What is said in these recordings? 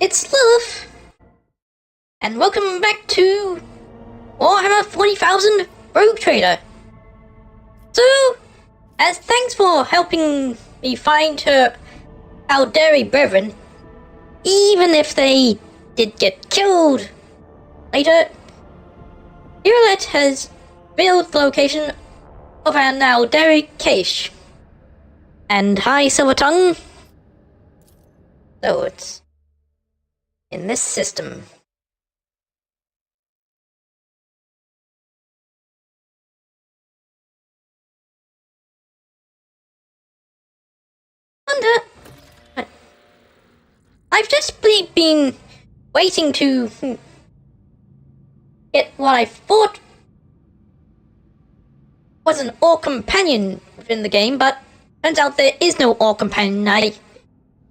it's Lilith, and welcome back to Warhammer 40,000 Rogue Trader. So, as thanks for helping me find our dairy brethren, even if they did get killed later, Irolet has revealed the location of our now dairy cache. And hi, Silver Tongue. So it's in this system. I've just been waiting to get what I thought was an orc companion within the game, but turns out there is no orc companion. I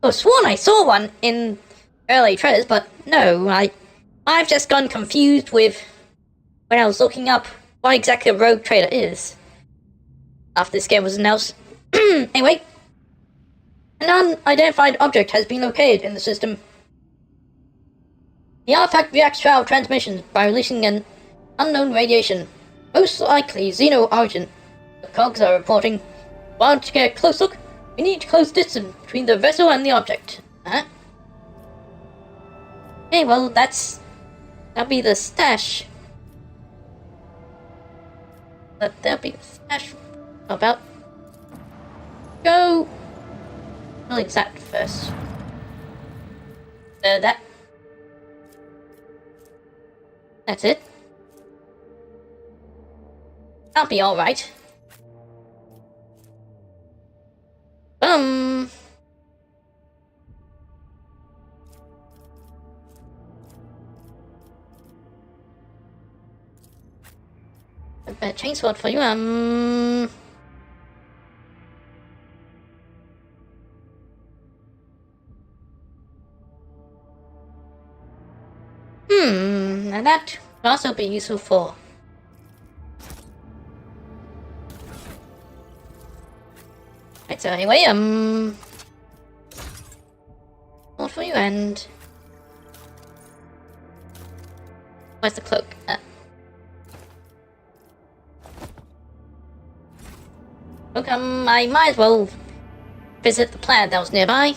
was sworn I saw one in early trailers, but no, I've just gone confused with when I was looking up what exactly a rogue trader is after this game was announced. Anyway, an unidentified object has been located in the system. The artifact reacts to our transmissions by releasing an unknown radiation, most likely Xeno origin. The cogs are reporting. While to get a close look, we need to close distance between the vessel and the object. Huh? Okay, well, that'll be the stash. But that'll be the stash. How about go release that first. That's it. I'll be alright. A better chainsword for you, and that will also be useful for right, so anyway, what for you, and where's the cloak? Look, I might as well visit the planet that was nearby.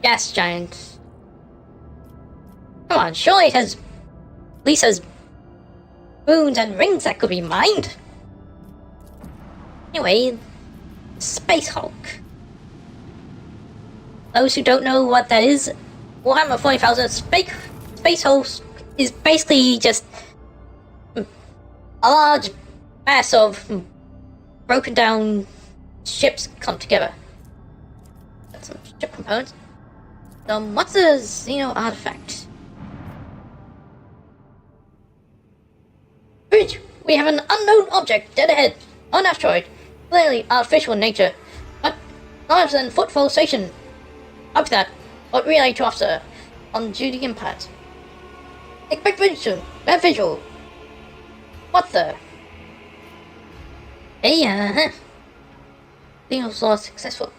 Gas giant. Come on, surely it has at least has boons and rings that could be mined. Anyway, Space Hulk. Those who don't know what that is, Warhammer 40,000 Space Hulk is basically just a large mass of broken down ships come together. That's some ship components. What's a Xeno artifact? Bridge! We have an unknown object dead ahead. On asteroid. Clearly artificial in nature. But larger than footfall station. Up that. What relay to officer. On duty impact. Expect bridge soon. Bad visual. What the? Hey, Xeno's lost successful.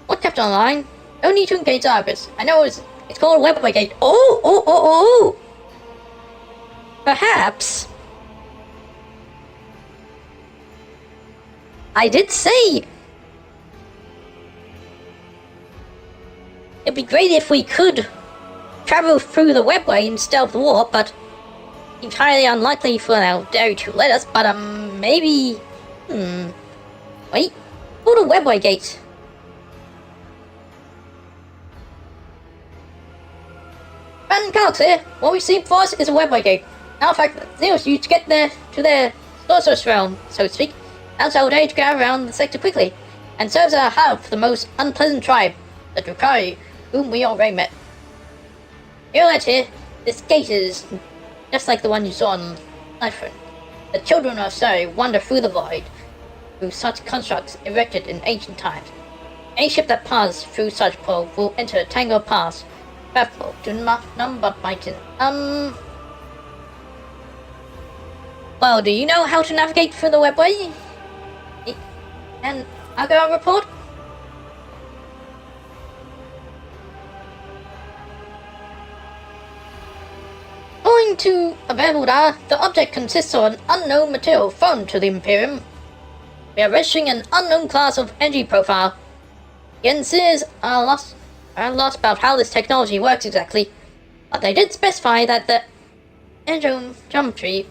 What kept online? No need to engage the Arbus. I know it's called a webway gate. Oh! Perhaps. I did say it'd be great if we could travel through the webway instead of the warp, but it's highly unlikely for our dairy to let us. But maybe. Wait. Called a webway gate. Random Galaxy, what we see before us is a webway gate. Now, in fact, Xenos used to get there to their sorceress realm, so to speak. Allows our day to get around the sector quickly, and serves as a hub for the most unpleasant tribe, the Drukhari, whom we already met. Here, this gate is just like the one you saw on Lifeline. The children of Surrey wander through the void, through such constructs erected in ancient times. Any ship that passes through such portal will enter a tangled path, baffled to none but biting. Well, do you know how to navigate through the webway? and I'll go and report. According to available data, the object consists of an unknown material foreign to the Imperium. We are registering an unknown class of energy profile. The engineers are lost about how this technology works exactly, but they did specify that the geometry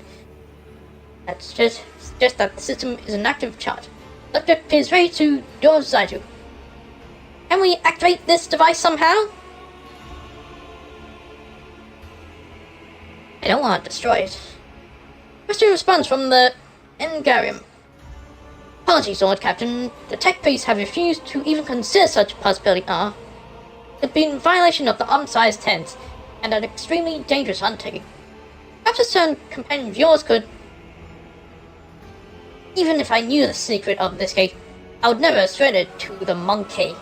that's just that the system is an active charge. The object appears ready to your Zaitu. Can we activate this device somehow? I don't want to destroy it. Question response from the Engarium. Apologies, Lord Captain. The tech police have refused to even consider such a possibility. It'd be in violation of the unsized tenets and an extremely dangerous undertaking. Perhaps a certain companion of yours could. Even if I knew the secret of this gate, I would never surrender to the monkey.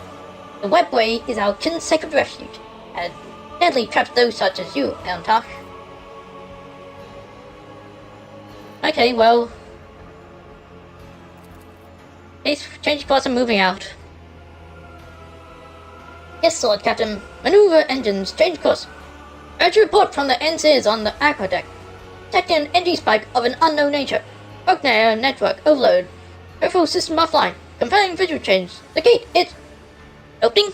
The webway is our kin's sacred refuge, and deadly traps those such as you, Elmtar. Okay, well. Please change course and moving out. Yes, Lord Captain. Maneuver engines, change course. Urge report from the engineers on the aqua deck. Detecting an energy spike of an unknown nature. Broken network overload. Peripheral system offline. Confirming visual change. The gate is opening.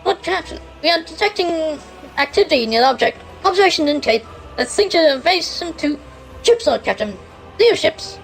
Lord Captain, we are detecting activity near the object. Observation indicate that signature invasion to ships, Lord Captain. Zero ships.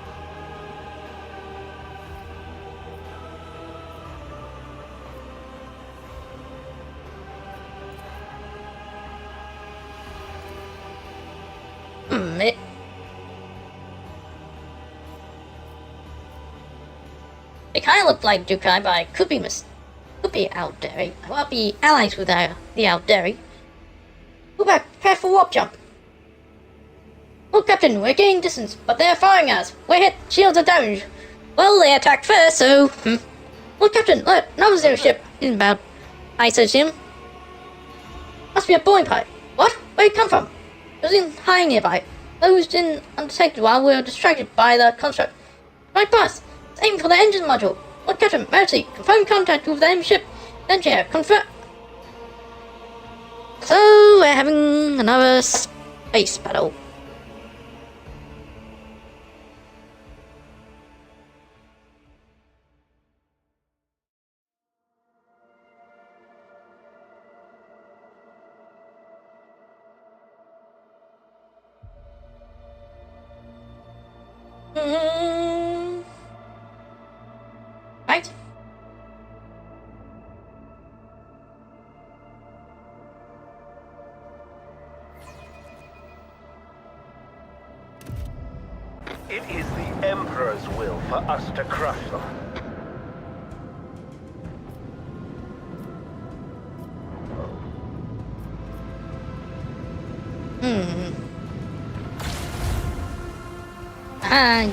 They kind of look like Dukai, but I could be Outdairy. I won't be allies with the Outdairy. Go back, prepare for warp jump. Oh, Captain, we're gaining distance, but they're firing us. We're hit, shields are damaged. Well, they attacked first, so. Oh, Captain, look, another zero ship inbound. I searched him. Must be a boeing pipe. What? Where'd it come from? It was in high nearby. Closed in undetected while we were distracted by the construct. Right past. It's aiming for the engine module. Lord Captain, Mercy, confirm contact with the enemy ship. Engineer, confirm. So, we're having another space battle. Right? It is the Emperor's will for us to crush them.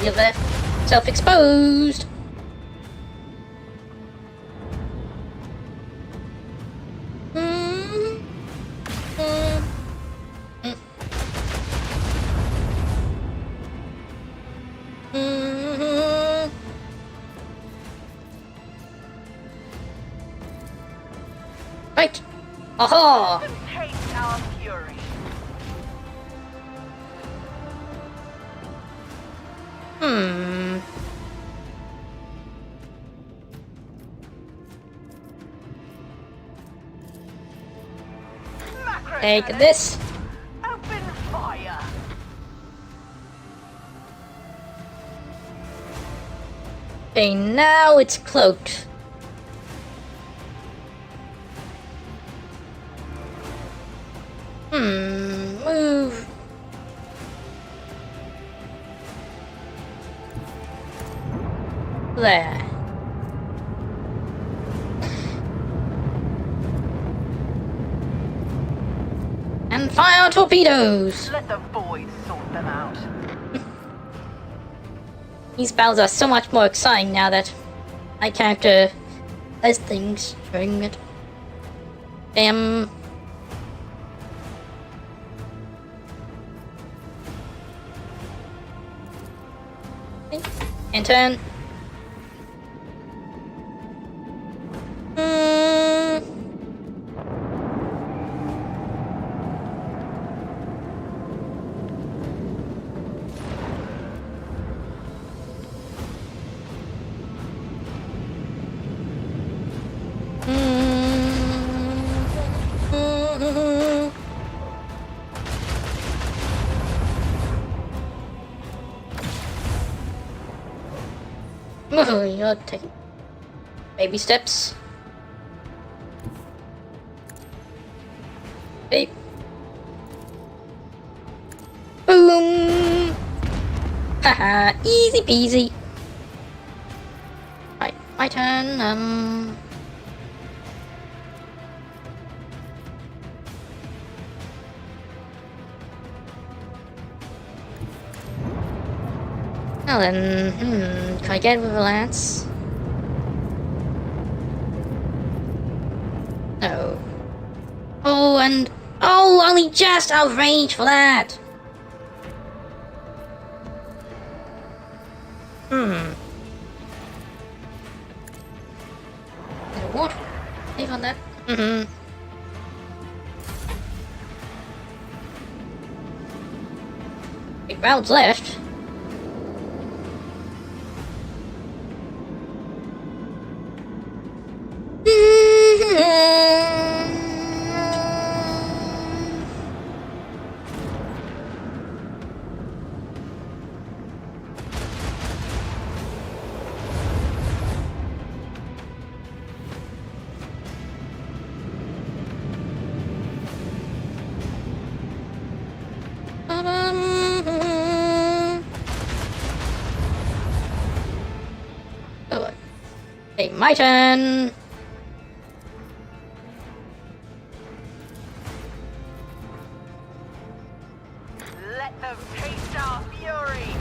You're left self-exposed. Right. Aha! Taste our fury. Take this. Open fire. Okay, now it's cloaked. Move. There. And fire torpedoes! Let the boys sort them out. These battles are so much more exciting now that my character does things during it. Bam. And turn. You're taking baby steps. Hey. Boom! Haha, easy peasy. Right, my turn. Now then, can I get with a lance? No. Oh, and oh, only just out of range for that. What? Save on that. 8 rounds left. Okay, my turn. Let them taste our fury.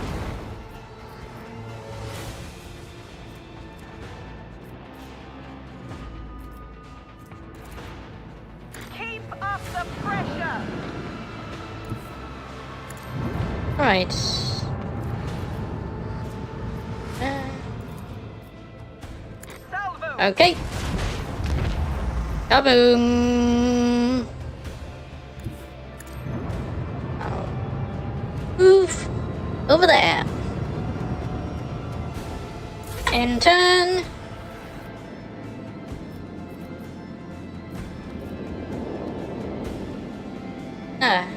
Keep up the pressure. Alright. Salvo. Okay. Kaboom! I'll move over there. And turn.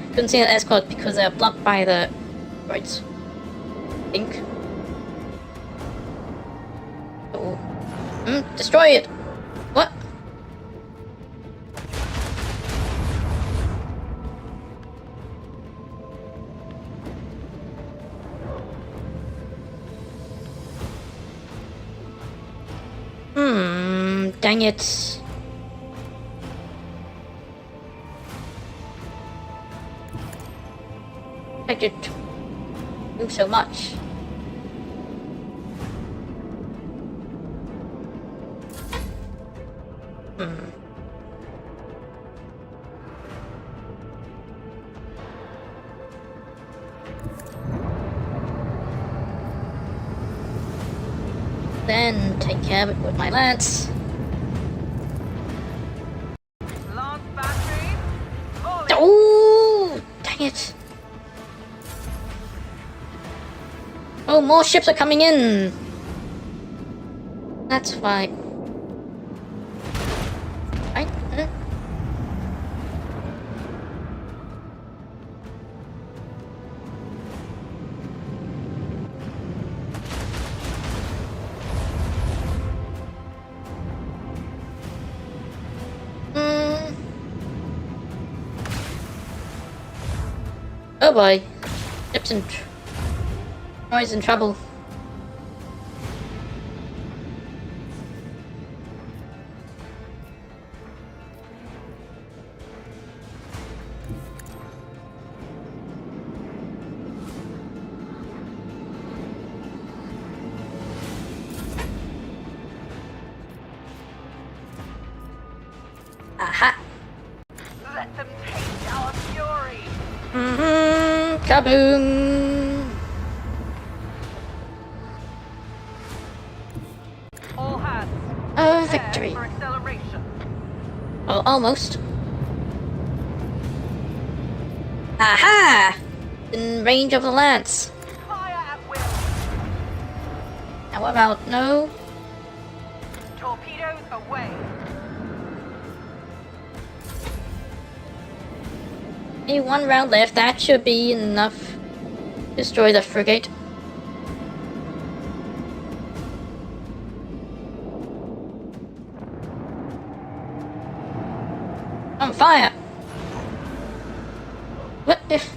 Couldn't see the escort because they're blocked by the roads. I think. Oh. Destroy it! What? Dang it. I could do so much. Then take care of it with my lance. Lance battery. Volley. Oh, dang it. Oh, more ships are coming in. That's fine. Right? Oh boy. Ships in Troy's in trouble. Aha! Kaboom! All hands. Oh, Prepare victory. for acceleration. Oh, almost. Aha! In range of the lance. Fire at will. Now what about no? Torpedoes away. Only one round left. That should be enough. Destroy the frigate. On fire! What if...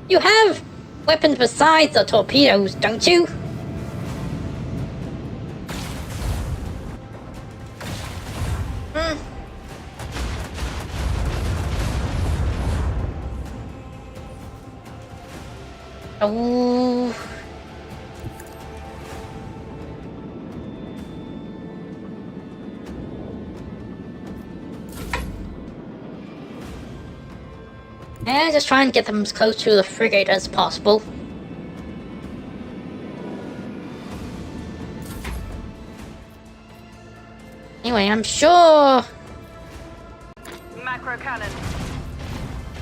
You have weapons besides the torpedoes, don't you? Hmm. Oh... Yeah, just try and get them as close to the frigate as possible. Anyway, I'm sure... Macro cannon.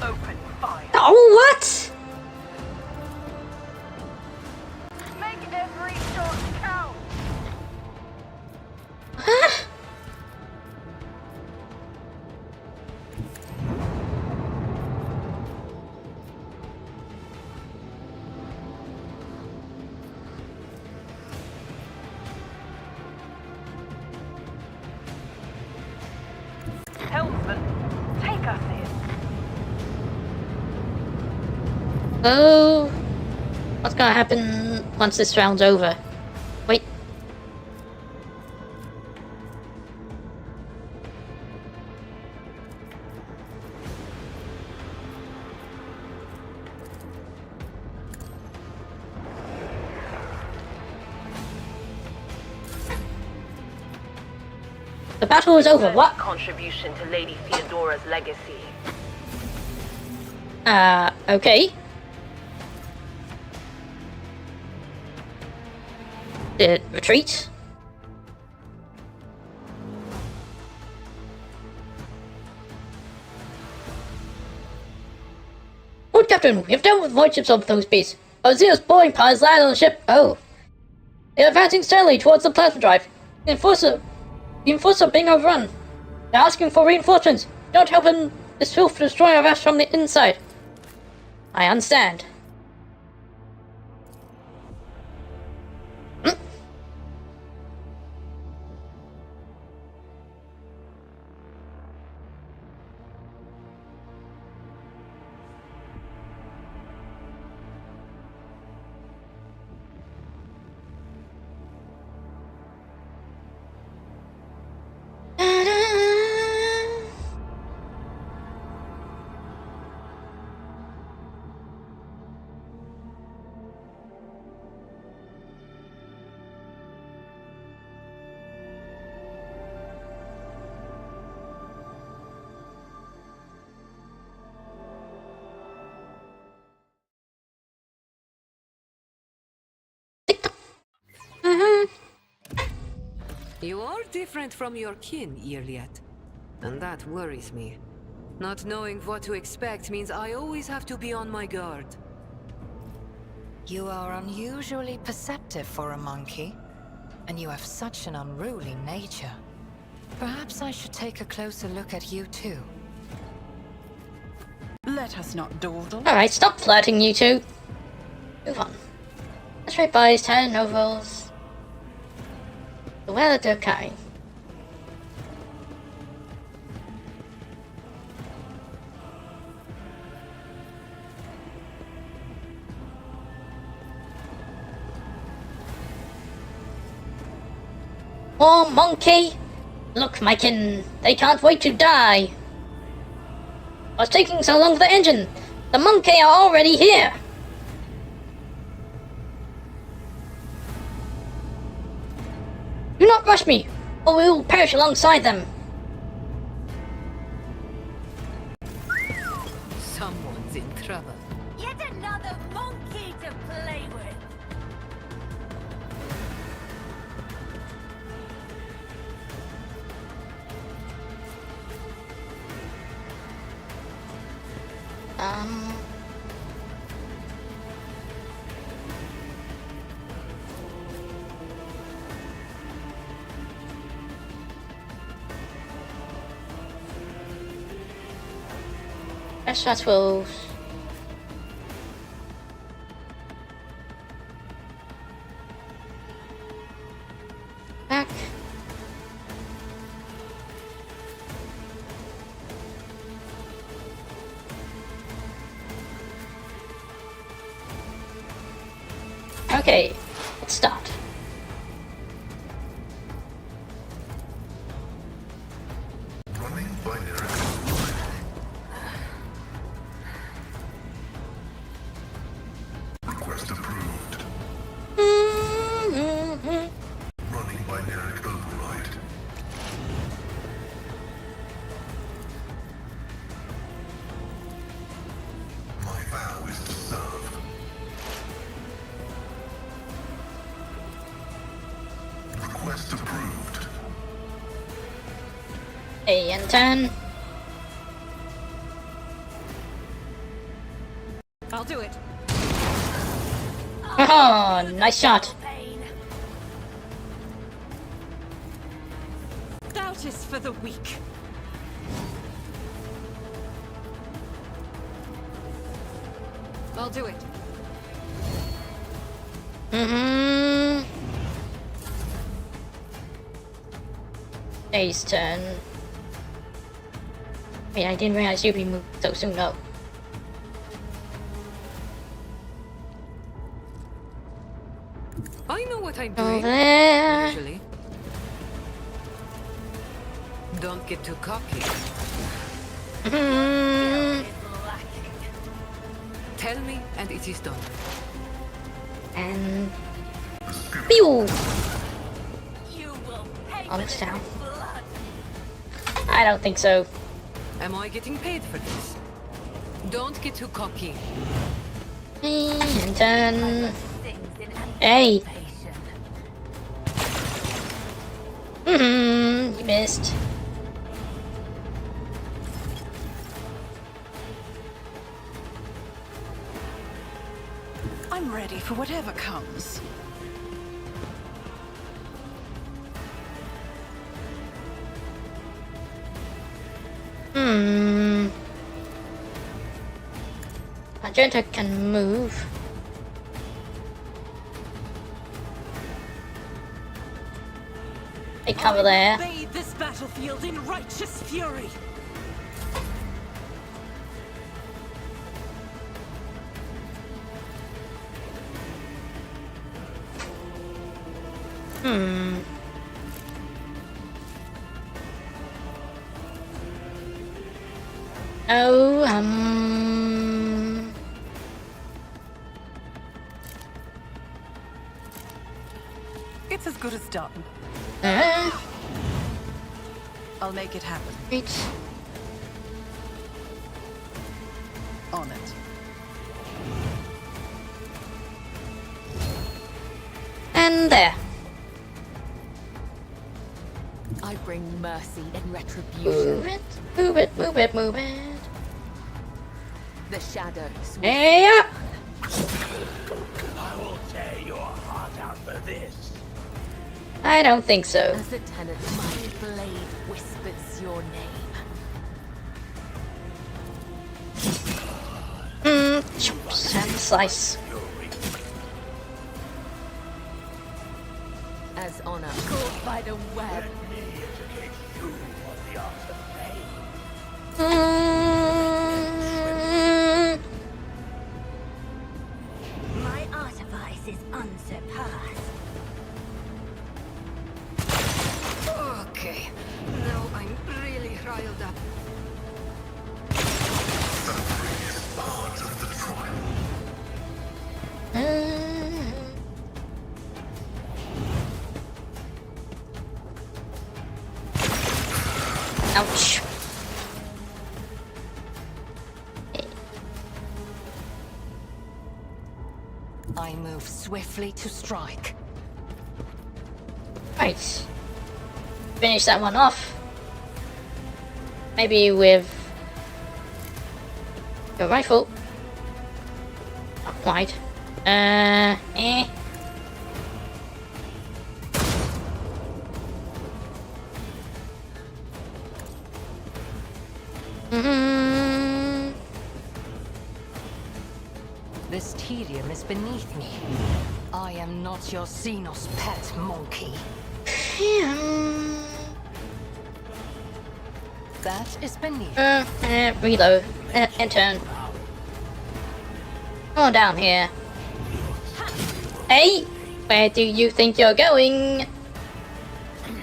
Open fire. Oh, what? Make every shot count. Huh? Helmsman, take us in. Oh... What's gonna happen once this round's over? Wait. The battle is over, what? Contribution to Lady Theodora's legacy. Okay. Did retreat? Lord Captain, we have dealt with void ships of those beasts. Zeus boarding piles land on the ship. Oh. They are advancing steadily towards the plasma drive. The enforcer being overrun. They're asking for reinforcements. Don't help in this filth to destroy our vast from the inside. I understand. You are different from your kin, Iliad. And that worries me. Not knowing what to expect means I always have to be on my guard. You are unusually perceptive for a monkey, and you have such an unruly nature. Perhaps I should take a closer look at you too. Let us not dawdle. Alright, stop flirting, you two. Move on. Let's rate buys 10 novels. Well, they're kind. Oh, monkey! Look, Mykin, they can't wait to die. What's taking so long for the engine? The monkey are already here. Do not rush me, or we will perish alongside them. Someone's in trouble. Yet another monkey to play with. Um. That will. Back. Okay, let's start. Running binary. Request approved. Running binary override. My vow is to serve. Request approved. A and 10. I'll do it. Oh, nice shot. Pain. Doubt is for the weak. I'll do it. Mm-hmm. A's turn. Wait, I didn't realize you'd be moved so soon. No. I know what I'm Over doing. there. Usually. Don't get too cocky. Mm-hmm. Tell me, and it is done. And pew! You will pay Oh, for it's this down. with blood. I don't think so. Am I getting paid for this? Don't get too cocky. And then Things in hey. anticipation. You missed. I'm ready for whatever comes. Magenta can move. They cover there. Bathe this battlefield in righteous fury. Oh, It's as good as done. I'll make it happen. Wait. On it. And there. I bring mercy and Move retribution. it, move it, move it, move it. The shadow sweeps. Yeah. I will tear your heart out for this. I don't think so. As the tenant, my blade whispers your name. Chops and slice. As honor. Caught by the web. Me educate you on the art of pain. My artifice is unsurpassed. Okay. Now I'm really riled up. Suffering is part of the trial. I move swiftly to strike. Right. Finish that one off. Maybe with your rifle. Not quite. Eh. This tedium is beneath me. I am not your Xenos pet monkey. That is beneath. Reload. And turn. Come on down here. Hey! Where do you think you're going?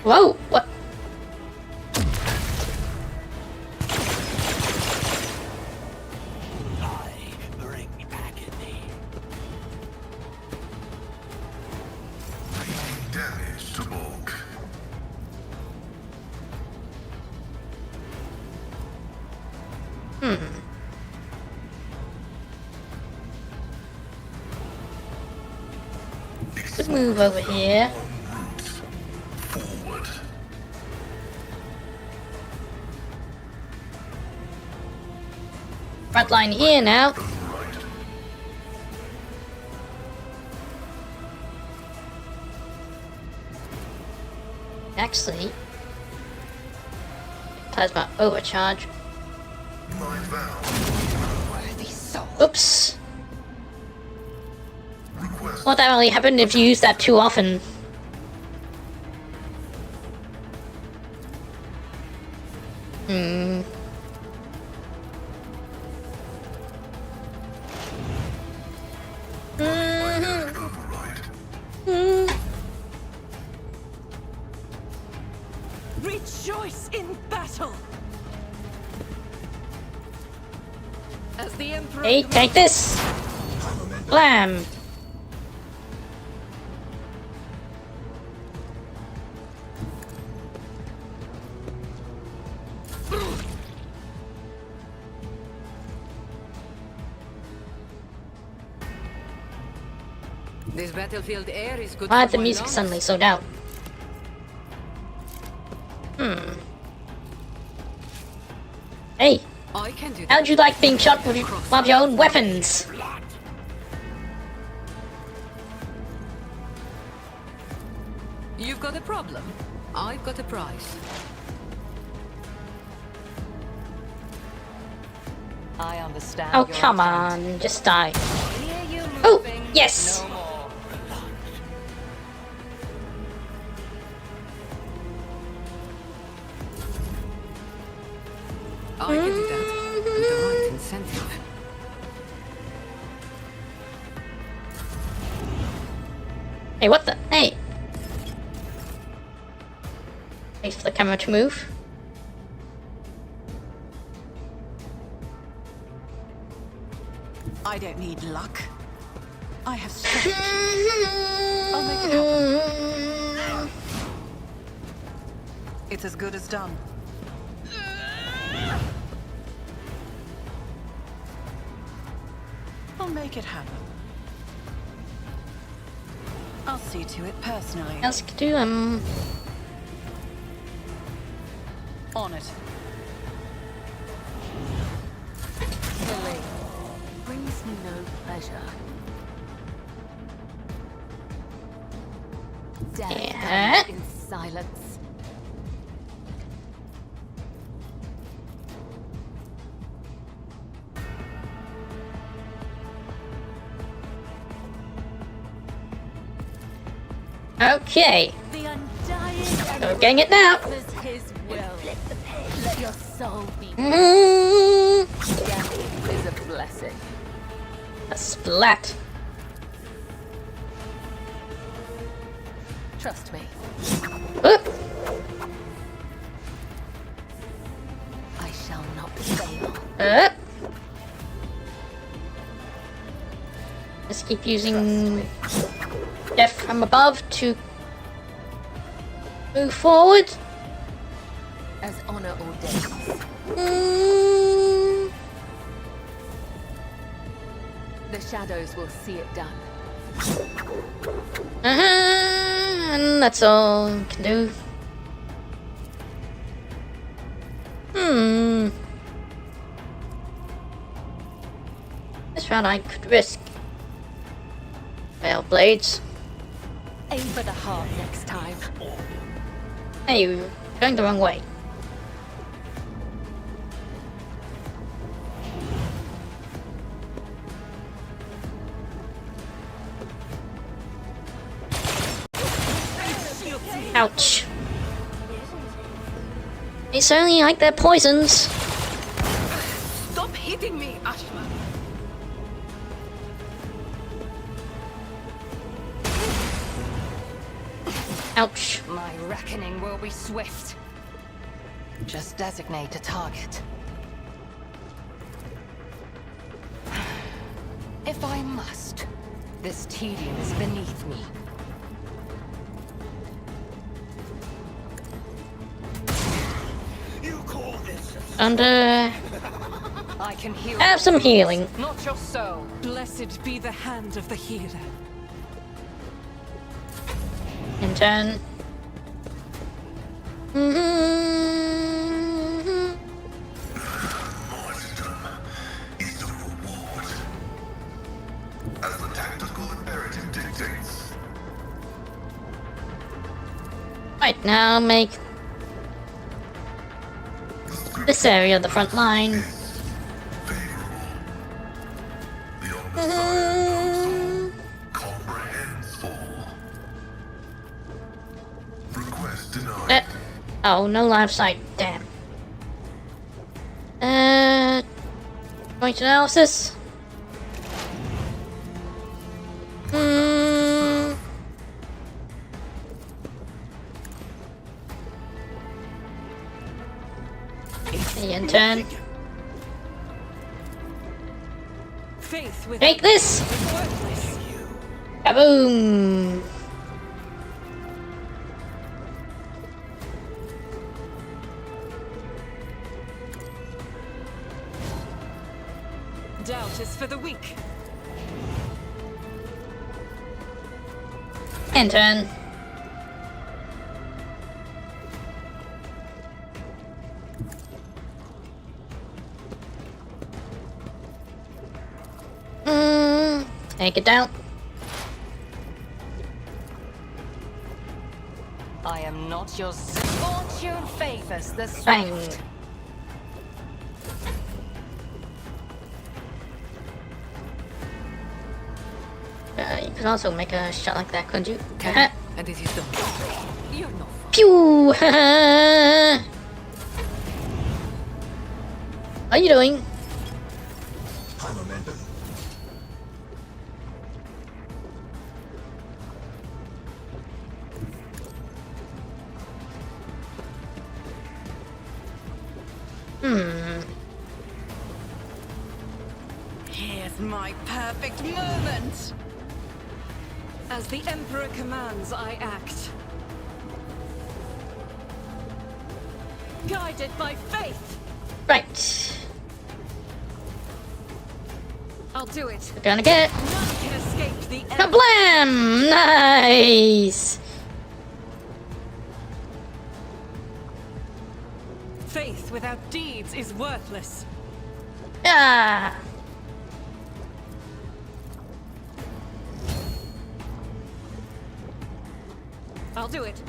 Whoa! What? Damage to bulk. Let's move over here. Forward. Front line here now. Right. Actually, plasma overcharge. My vow. Worthy soul. Oops. Request. What that only happened if you use that too often. Override. Rejoice in battle! As the Emperor Hey, take this! Blam! This battlefield air is good. Why for the my music lungs. suddenly slowed down? Hey, I can do that. how'd you like being shot with one of your own weapons? You've got a problem. I've got a prize. I understand. Oh, your come intent. on, just die. Hear you Oh, moving. yes! No more. I can do that. With the right incentive. Hey, what the? Hey! Wait for the camera to move. I don't need luck. I have strength. I'll make it happen. It's as good as done. I'll make it happen. I'll see to it personally. Else could do, On it. Killing brings me no pleasure. Death Yeah. comes in silence. Okay. The undying We're getting it now. is his will. Let your soul be. Mm, Death is a blessing. a splat. Trust me, Oop. I shall not fail. Up. Let's keep using death from above to move forward. As honor ordains. Mm, The shadows will see it done. And that's all I can do. This round I could risk. Well, blades. Aim for the heart next time. Hey, you're going the wrong way. Ouch. They certainly like their poisons. Stop hitting me, Ashman. Ouch. My reckoning will be swift. Just designate a target. If I must, this tedium is beneath me. And I can heal. have some healing. Not your soul. Blessed be the hand of the healer. In turn. Martyrdom is the reward. As the tactical imperative dictates. Right now, make this area the front line. The Omnissiah comprehends all. Request denied. Oh, no live sight. Damn. Point analysis. In turn. Faith with Take this! worthless. Kaboom! Doubt is for the weak. In turn. Take it down. I am not your fortune favors the Bang. swift. You could also make a shot like that, couldn't you? And it is done. You're no fun. Pew! How you doing? High momentum. Here's my perfect moment. As the Emperor commands, I act. Guided by faith. Right. I'll do it. We're gonna get None can escape the Emperor. kablam! Nice! Faith without deeds is worthless. Ah! I'll do it.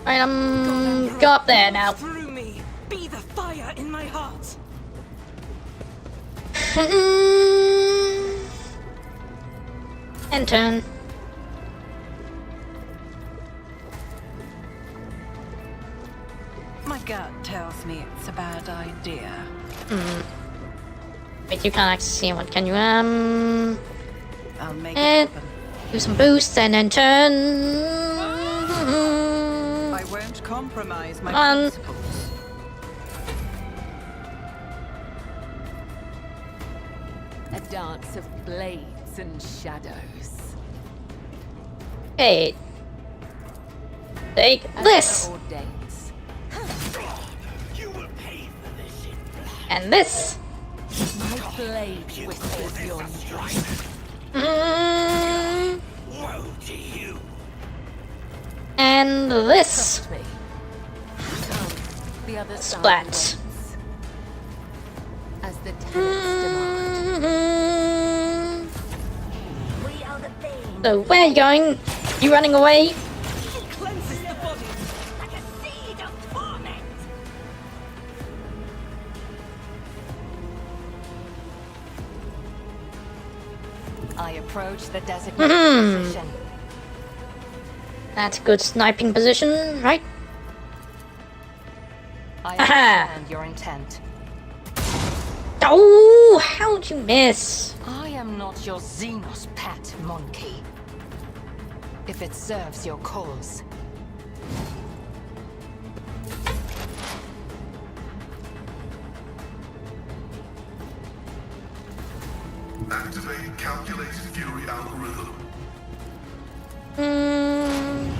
Right, go up there now. Through me, be the fire in my heart. End turn. My gut tells me it's a bad idea. Wait, you can't actually see one, can you? I'll make it And happen. do some boosts and then turn. I won't compromise my On. principles. A dance of blades and shadows. Hey. Take As this! the ordains. And this! My blade whispers your name. Mm, Woe to you. and this. Trust me. The other side Splat. waits. As the tenants demand. Mm, We are the thing. so where are you going? You running away? Cleanses the body like a seed of torment. I approach the designated position. That's a good sniping position, right? I Aha. understand your intent. Oh, how'd you miss? I am not your Xenos pet, monkey. If it serves your cause. Activate calculated fury algorithm. Mm,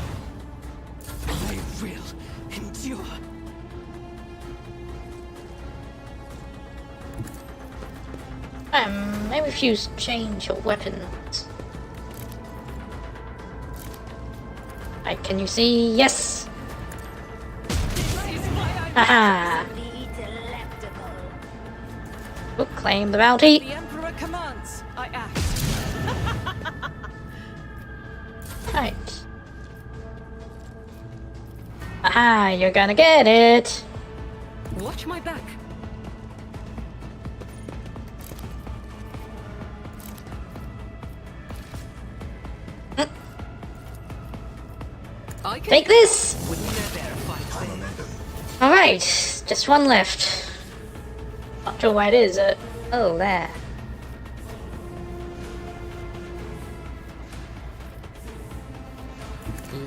I will endure. maybe if you change your weapons. Right, can you see? Yes! Haha! Oh, claim the bounty. The Emperor commands. I act. Right. Aha, you're gonna get it! Watch my back. I can Take this! would never fight fair. Momentum. Alright, just one left. Not sure where it is. Oh, there.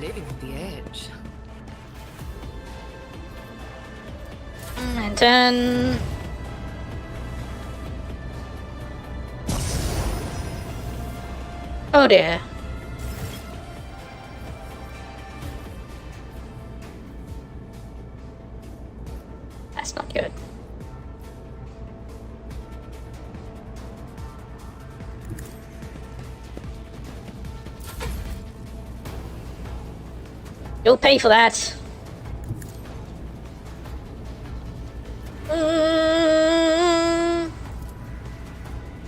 Living the edge. And turn. Oh dear. That's not good. You'll pay for that. Mm.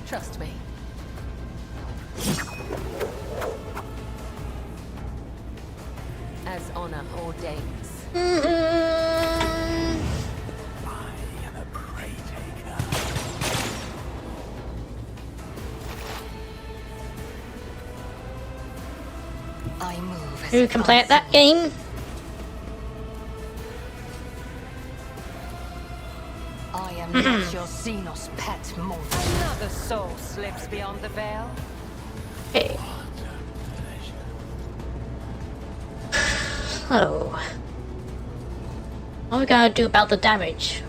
Trust me. As honor ordains. Mm. I am a prey taker. I move as Who if can play at that unseen. game? I am not your Xenos pet, monkey. Another soul slips beyond the veil. Okay. So, what are we gonna do about the damage?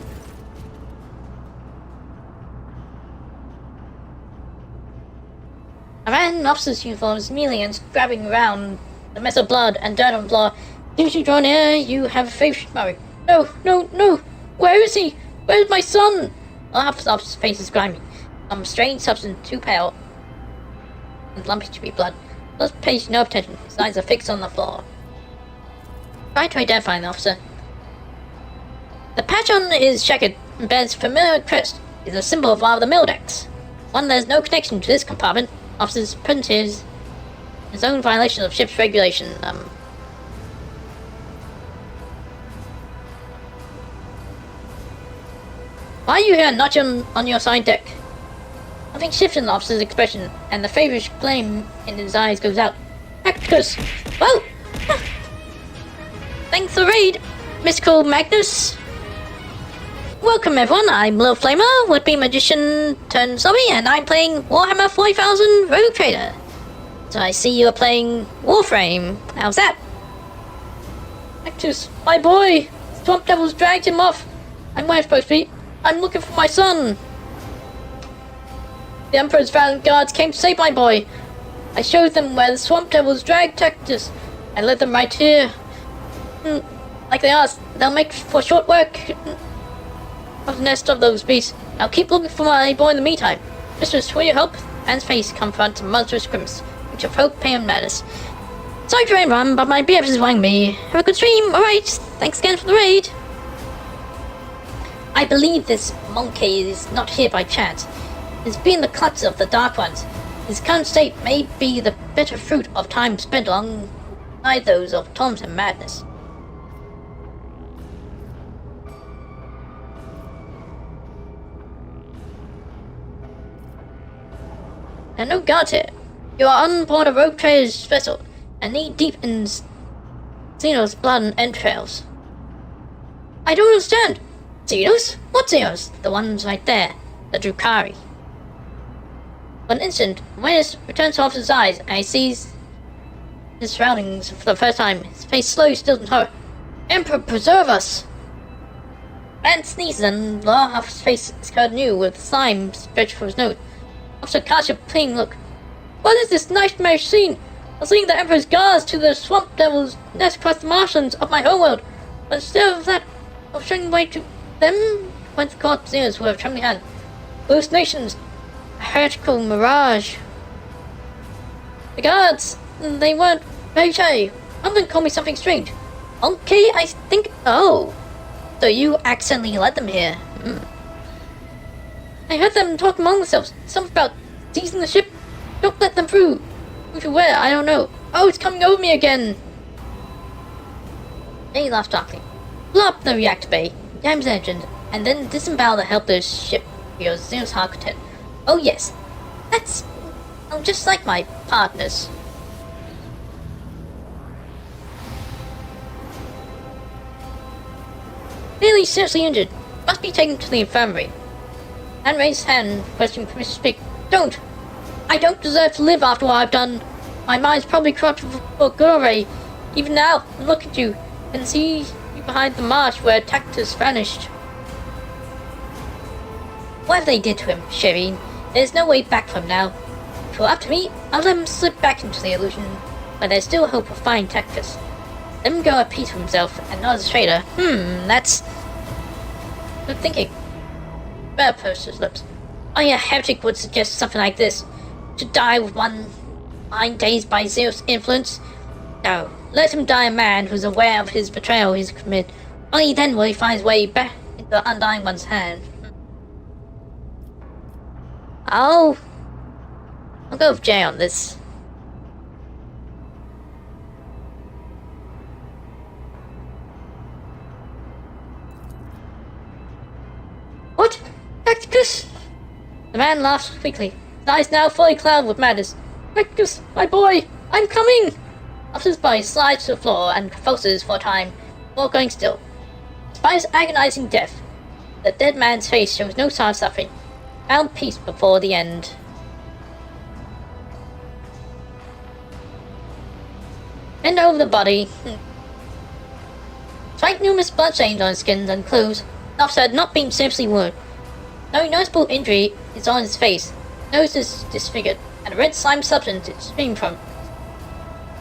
A man in officer's uniform is kneeling and grabbing around the mess of blood and dirt on the floor. As you draw near, you have a face murray. No, no, no! Where is he? Where's my son? The officer's face is grimy. Some strange substance too pale and lumpy to be blood. Let's pay no attention. His eyes are fixed on the floor. Try to identify the officer. The patch on his jacket bears familiar crest. Is a symbol of one of the Mildex. One there's no connection to this compartment. Officer's present is his own violation of ship's regulation. Why are you here, not on your side deck? Something shifts in the officer's expression, and the feverish flame in his eyes goes out. Actus! Whoa! Thanks for the raid, Mystical Magnus. Welcome everyone, I'm Lil Flamer, would-be magician turned zombie, and I'm playing Warhammer 40,000 Rogue Trader. So I see you are playing Warframe. How's that? Actus, my boy! Swamp Devils dragged him off. I'm where I'm supposed to be. I'm looking for my son. The Emperor's valiant guards came to save my boy. I showed them where the Swamp Devils dragged Tactus. I led them right here. Like they asked, they'll make for short work. of the nest of those beasts. I'll keep looking for my boy in the meantime. Mistress, for your help, Anne's face confronts a monstrous grimace, which provoke pain madness. Sorry to run, but my BF is wanting me. Have a good stream. Alright, thanks again for the raid. I believe this monkey is not here by chance. It's been the clutches of the Dark Ones. His current state may be the bitter fruit of time spent alongside those of torment and madness. And no guards here. You are on board a rogue trader's vessel, and knee deep in Xeno's blood and entrails. I don't understand. Xenos? What Xenos? The ones right there. The Drukhari. For an instant, awareness returns to Officer's eyes, and he sees his surroundings for the first time. His face slowly stills in horror. Emperor, preserve us! Man sneezes, and the officer's face is covered anew with slime stretched from his nose. Officer casts a pleading look. What is this nightmarish scene? I was leading the Emperor's guards to the swamp devil's nest across the marshlands of my homeworld, but instead of that, I was showing the way to them, went the court Xenos with a trembling hand. Hallucinations. A heretical mirage. The guards, they weren't very shy. I'm gonna call me something strange. Okay, I think. Oh. So you accidentally led them here. I heard them talk among themselves. Something about seizing the ship. Don't let them through. Who to where? I don't know. Oh, it's coming over me again. They laughed darkly. Blow up the reactor bay, jam the engine, and then disembowel the helpless ship for your Xenos heart content. Oh yes, that's just like my partners. Clearly seriously injured. Must be taken to the infirmary. Anne raised hand, questioning permission to speak. Don't! I don't deserve to live after what I've done. My mind's probably corrupted for good already. Even now, look at you, and see you behind the marsh where Tactus vanished. Whatever they did to him, Shireen, there's no way back from now. If you're up to me, I'll let him slip back into the illusion, but there's still hope of finding Tactus. Let him go at peace with himself, and not as a traitor. That's good thinking. Bear pursed his lips. Only a heretic would suggest something like this. To die with one mind dazed by Zeus' influence? No, let him die a man who's aware of his betrayal he's committed. Only then will he find his way back into the Undying One's hand. I'll go with Jay on this. What? Tacticus? The man laughed quickly, his eyes now fully clouded with madness. Tacticus, my boy, I'm coming! Officer's body slides to the floor and convulses for a time, before going still. Despite his agonizing death, the dead man's face shows no sign of suffering. Found peace before the end. Bend over the body. Despite numerous bloodstains on his skin and clothes, the officer had not been seriously wounded. No noticeable injury is on his face. Nose is disfigured, and a red slime substance is streaming from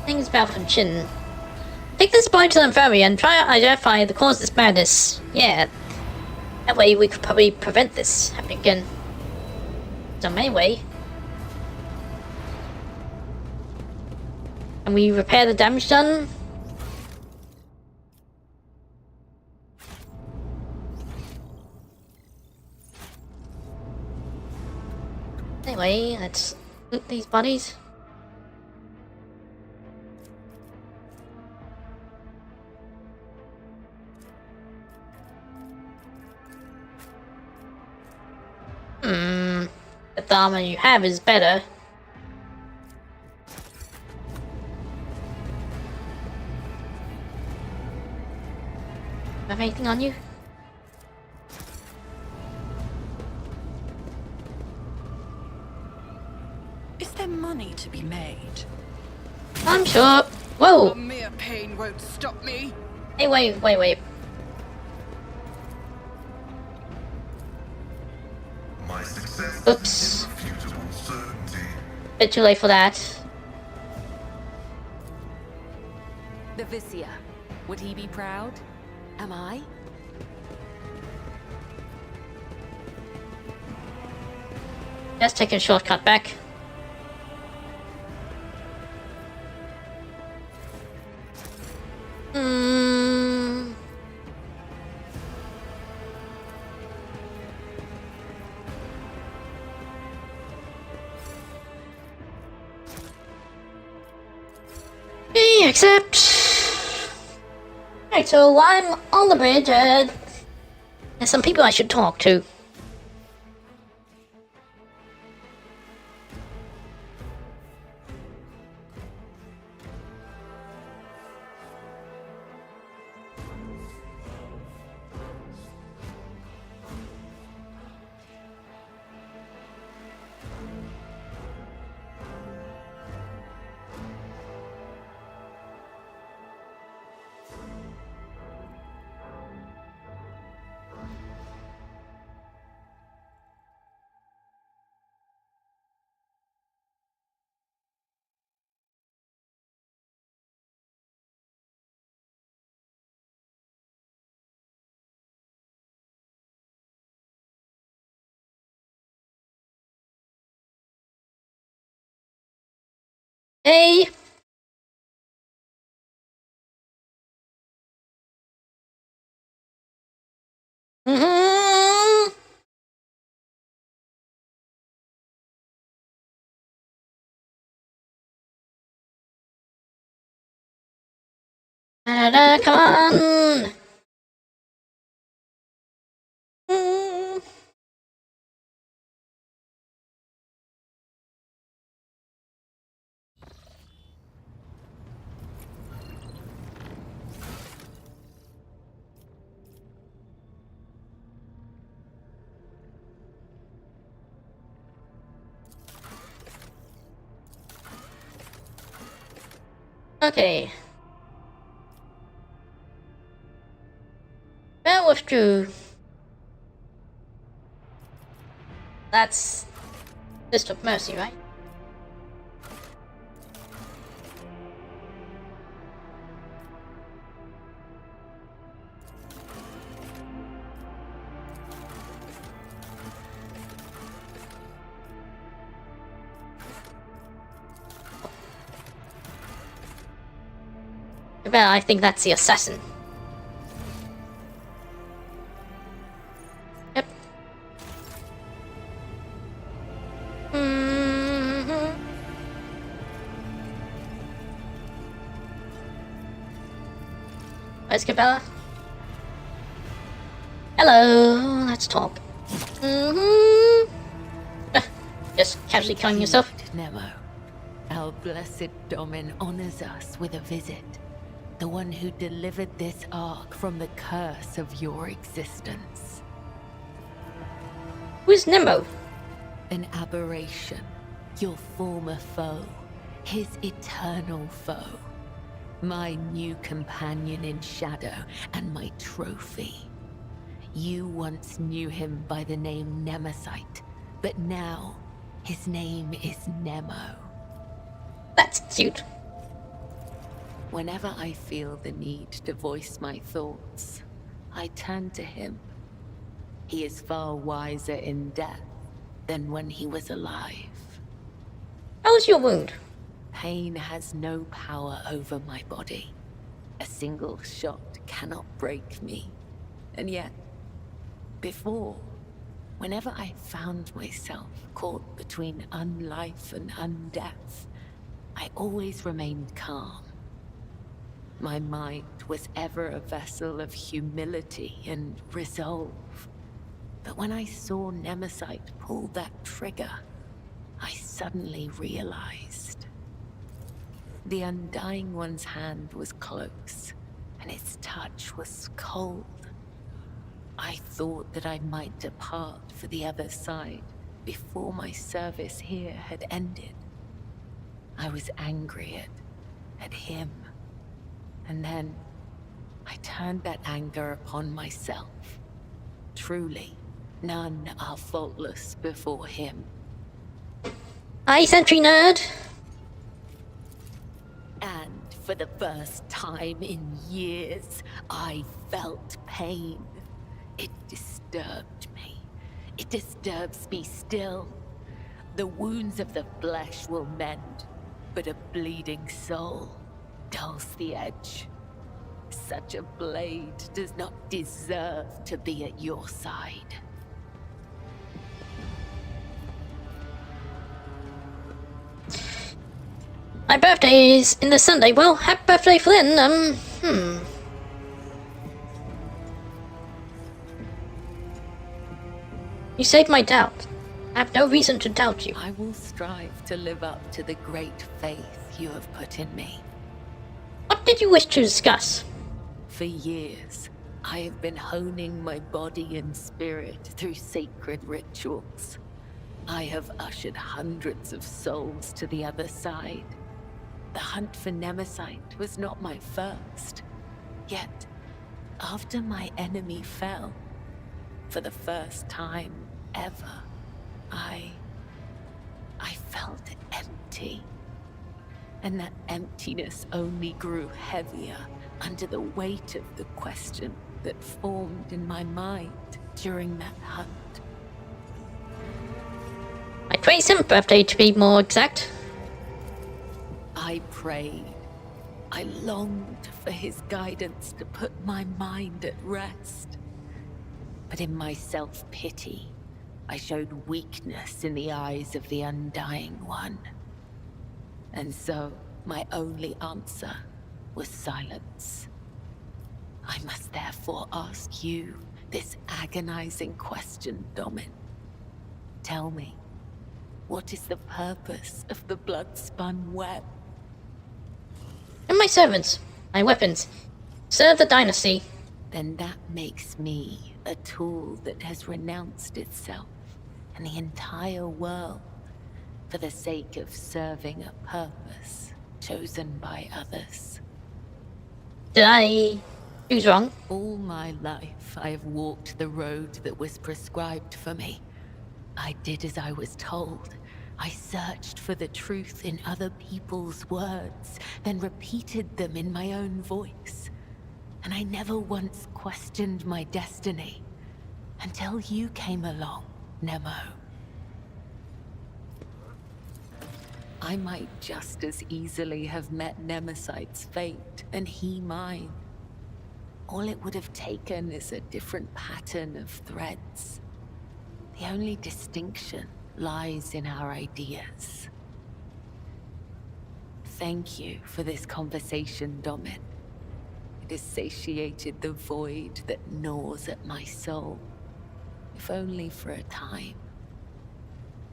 his mouth and chin. Take this body to the infirmary and try to identify the cause of this madness. Yeah. That way we could probably prevent this happening again. So anyway. Can we repair the damage done? Anyway, let's loot these bodies. The armor you have is better. Have anything on you? Is there money to be made? I'm sure. Whoa! A mere pain won't stop me. Hey, wait. My success Oops. is irrefutable certainty. Bit too late for that. The Vicia. Would he be proud? Am I? Just taking a shortcut back. Hmm. Except... Right, so I'm on the bridge, there's some people I should talk to. Hey! Mm-hmm. Come on! Mm. Okay. That was true. That's Fist of Mercy, right? Well, I think that's the assassin. Yep. Mm-hmm. Where's Cabela? Hello, let's talk. Mm-hmm. Just casually killing yourself. Nemo, our blessed Domin honors us with a visit. The one who delivered this ark from the curse of your existence. Who's Nemo? An aberration. Your former foe. His eternal foe. My new companion in shadow and my trophy. You once knew him by the name Nemesite, but now his name is Nemo. That's cute. Whenever I feel the need to voice my thoughts, I turn to him. He is far wiser in death than when he was alive. How's your wound? Pain has no power over my body. A single shot cannot break me. And yet, before, whenever I found myself caught between unlife and undeath, I always remained calm. My mind was ever a vessel of humility and resolve. But when I saw Nemesite pull that trigger, I suddenly realized. The Undying One's hand was close, and its touch was cold. I thought that I might depart for the other side before my service here had ended. I was angry at him. And then, I turned that anger upon myself. Truly, none are faultless before him. Hi, Sentry Nerd. And for the first time in years, I felt pain. It disturbed me. It disturbs me still. The wounds of the flesh will mend, but a bleeding soul dulls the edge. Such a blade does not deserve to be at your side. My birthday is in the Sunday. Well, happy birthday, Flynn. You saved my doubt. I have no reason to doubt you. I will strive to live up to the great faith you have put in me. What did you wish to discuss? For years, I have been honing my body and spirit through sacred rituals. I have ushered hundreds of souls to the other side. The hunt for Nemesis was not my first. Yet, after my enemy fell, for the first time ever, I felt empty. And that emptiness only grew heavier under the weight of the question that formed in my mind during that hunt. My 27th birthday, to be more exact. I prayed. I longed for his guidance to put my mind at rest. But in my self-pity, I showed weakness in the eyes of the Undying One. And so, my only answer was silence. I must therefore ask you this agonizing question, Domin. Tell me, what is the purpose of the blood-spun web? And my servants, my weapons, serve the dynasty. Then that makes me a tool that has renounced itself and the entire world for the sake of serving a purpose chosen by others. Did I choose wrong? All my life, I have walked the road that was prescribed for me. I did as I was told. I searched for the truth in other people's words, then repeated them in my own voice. And I never once questioned my destiny until you came along, Nemo. I might just as easily have met Nemesite's fate and he mine. All it would have taken is a different pattern of threads. The only distinction lies in our ideas. Thank you for this conversation, Domin. It has satiated the void that gnaws at my soul, if only for a time.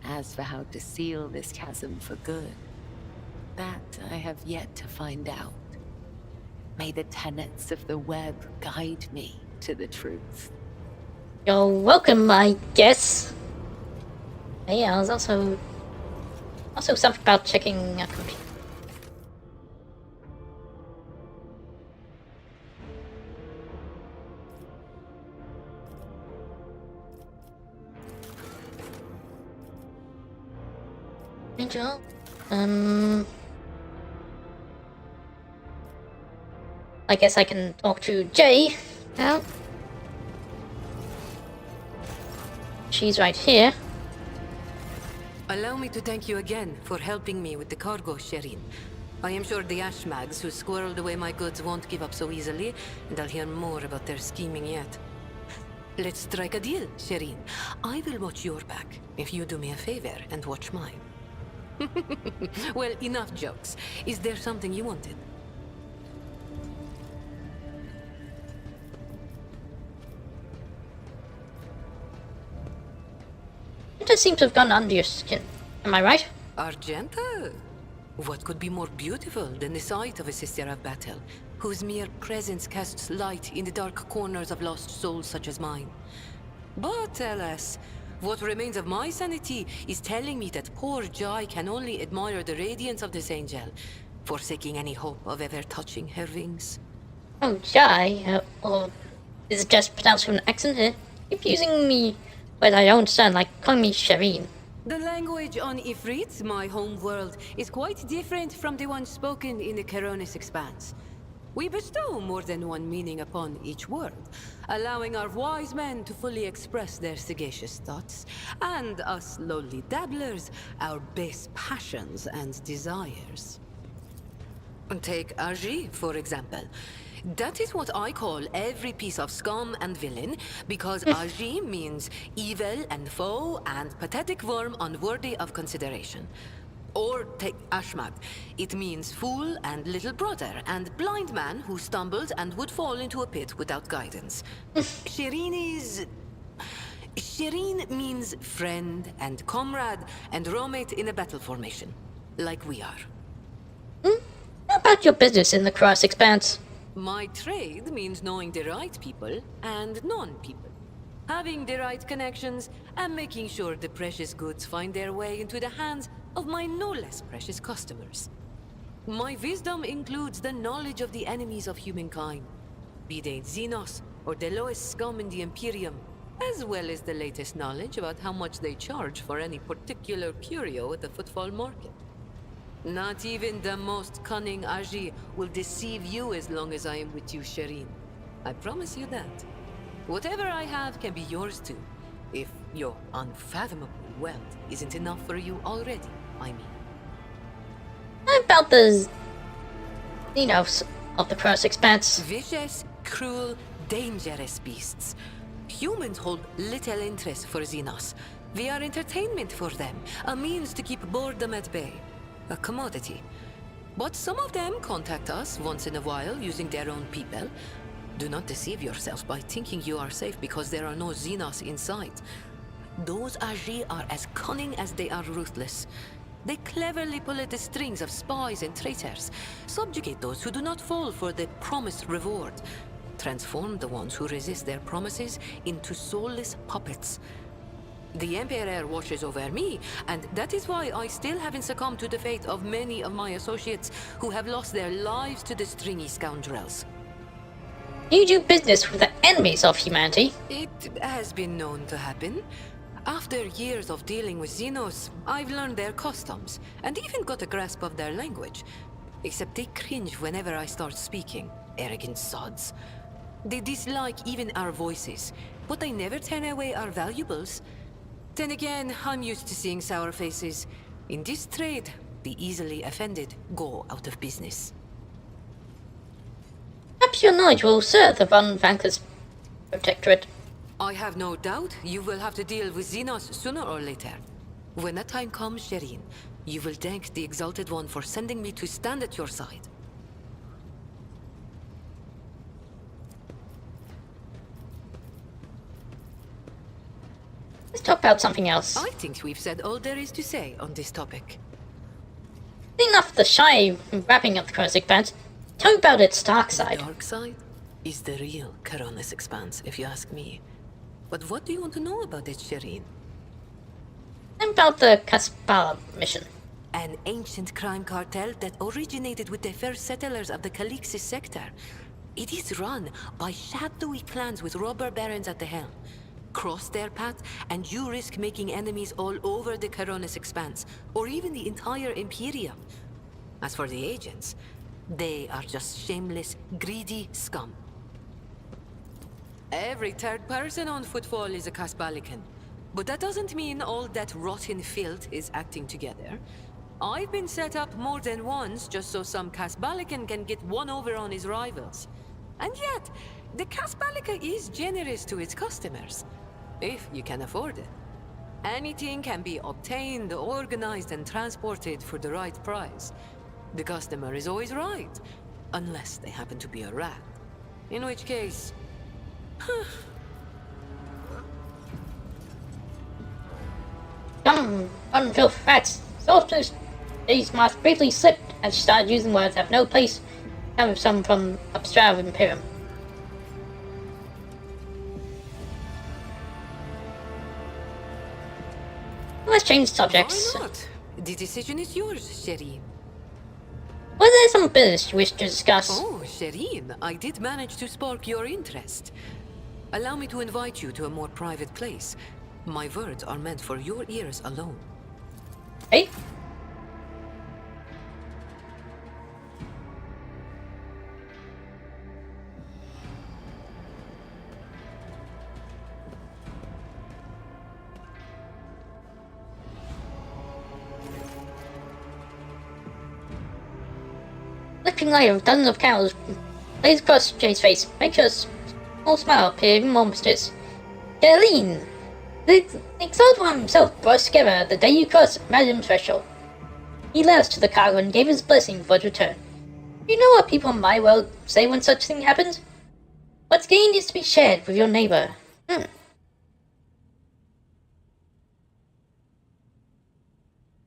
As for how to seal this chasm for good, that I have yet to find out. May the tenets of the web guide me to the truth. You're welcome, I guess. Yeah, I was also something about checking a computer. Angel, I guess I can talk to Jay now. She's right here. Allow me to thank you again for helping me with the cargo, Shireen. I am sure the Ashmags who squirreled away my goods won't give up so easily, and I'll hear more about their scheming yet. Let's strike a deal, Shireen. I will watch your back, if you do me a favor and watch mine. Well, enough jokes. Is there something you wanted? It just seems to have gone under your skin. Am I right? Argenta? What could be more beautiful than the sight of a sister of battle, whose mere presence casts light in the dark corners of lost souls such as mine? But alas, what remains of my sanity is telling me that poor Jai can only admire the radiance of this angel, forsaking any hope of ever touching her wings. Oh, Jai, or is it just pronounced with an accent here? Keep using me, but I don't understand, like calling me Shireen. The language on Ifrit, my home world, is quite different from the one spoken in the Coronis Expanse. We bestow more than one meaning upon each word, allowing our wise men to fully express their sagacious thoughts, and us lowly dabblers, our base passions and desires. Take Agi, for example. That is what I call every piece of scum and villain, because Agi means evil and foe and pathetic worm unworthy of consideration. Or take Ashmag. It means fool and little brother and blind man who stumbled and would fall into a pit without guidance. Shireen means friend and comrade and roommate in a battle formation, like we are. How about your business in the Cross Expanse? My trade means knowing the right people and non-people. Having the right connections and making sure the precious goods find their way into the hands of my no less precious customers. My wisdom includes the knowledge of the enemies of humankind, be they Xenos or the lowest scum in the Imperium, as well as the latest knowledge about how much they charge for any particular curio at the footfall market. Not even the most cunning Agi will deceive you as long as I am with you, Shireen. I promise you that. Whatever I have can be yours too, if your unfathomable wealth isn't enough for you already, I mean. How about the Xenos of the Cross Expanse? Vicious, cruel, dangerous beasts. Humans hold little interest for Xenos. We are entertainment for them, a means to keep boredom at bay. A commodity. But some of them contact us once in a while using their own people. Do not deceive yourself by thinking you are safe because there are no Xenos in sight. Those Agi are as cunning as they are ruthless. They cleverly pull at the strings of spies and traitors, subjugate those who do not fall for the promised reward, transform the ones who resist their promises into soulless puppets. The Emperor watches over me, and that is why I still haven't succumbed to the fate of many of my associates who have lost their lives to the stringy scoundrels. You do business with the enemies of humanity. It has been known to happen. After years of dealing with Xenos, I've learned their customs, and even got a grasp of their language. Except they cringe whenever I start speaking, arrogant sods. They dislike even our voices, but they never turn away our valuables. Then again, I'm used to seeing sour faces. In this trade, the easily offended go out of business. Perhaps your knowledge will serve the Von Vanker's protectorate. I have no doubt you will have to deal with Xenos sooner or later. When that time comes, Shireen, you will thank the Exalted One for sending me to stand at your side. Let's talk about something else. I think we've said all there is to say on this topic. Enough of the shy wrapping up the Cross Expanse. Tell me about its dark The side. dark side is the real Coronis Expanse, if you ask me. But what do you want to know about it, Shireen? And about the Kaspala mission. An ancient crime cartel that originated with the first settlers of the Calixis sector. It is run by shadowy clans with robber barons at the helm. Cross their path, and you risk making enemies all over the Coronis Expanse, or even the entire Imperium. As for the agents, they are just shameless, greedy scum. Every third person on Footfall is a Casbalican. But that doesn't mean all that rotten filth is acting together. I've been set up more than once just so some Casbalican can get one over on his rivals. And yet, the Casbalica is generous to its customers, if you can afford it. Anything can be obtained, organized, and transported for the right price. The customer is always right, unless they happen to be a rat. In which case... Come, unfilth rats. Sorcerers. These must briefly slipped and started using words that have no place. Coming some from upstairs of Imperium. Let's change subjects. Why not? The decision is yours, Shireen. Was there some business you wish to discuss? Oh, Shireen, I did manage to spark your interest. Allow me to invite you to a more private place. My words are meant for your ears alone. Hey? flickering light of dozens of candles blazed across Jay's face, making a small smile appear even more mysterious. Geraldine! The Exalted One himself brought us together the day you crossed Madam's threshold. He led us to the cargo and gave his blessing for its return. You know what people in my world say when such thing happens? What's gained is to be shared with your neighbor.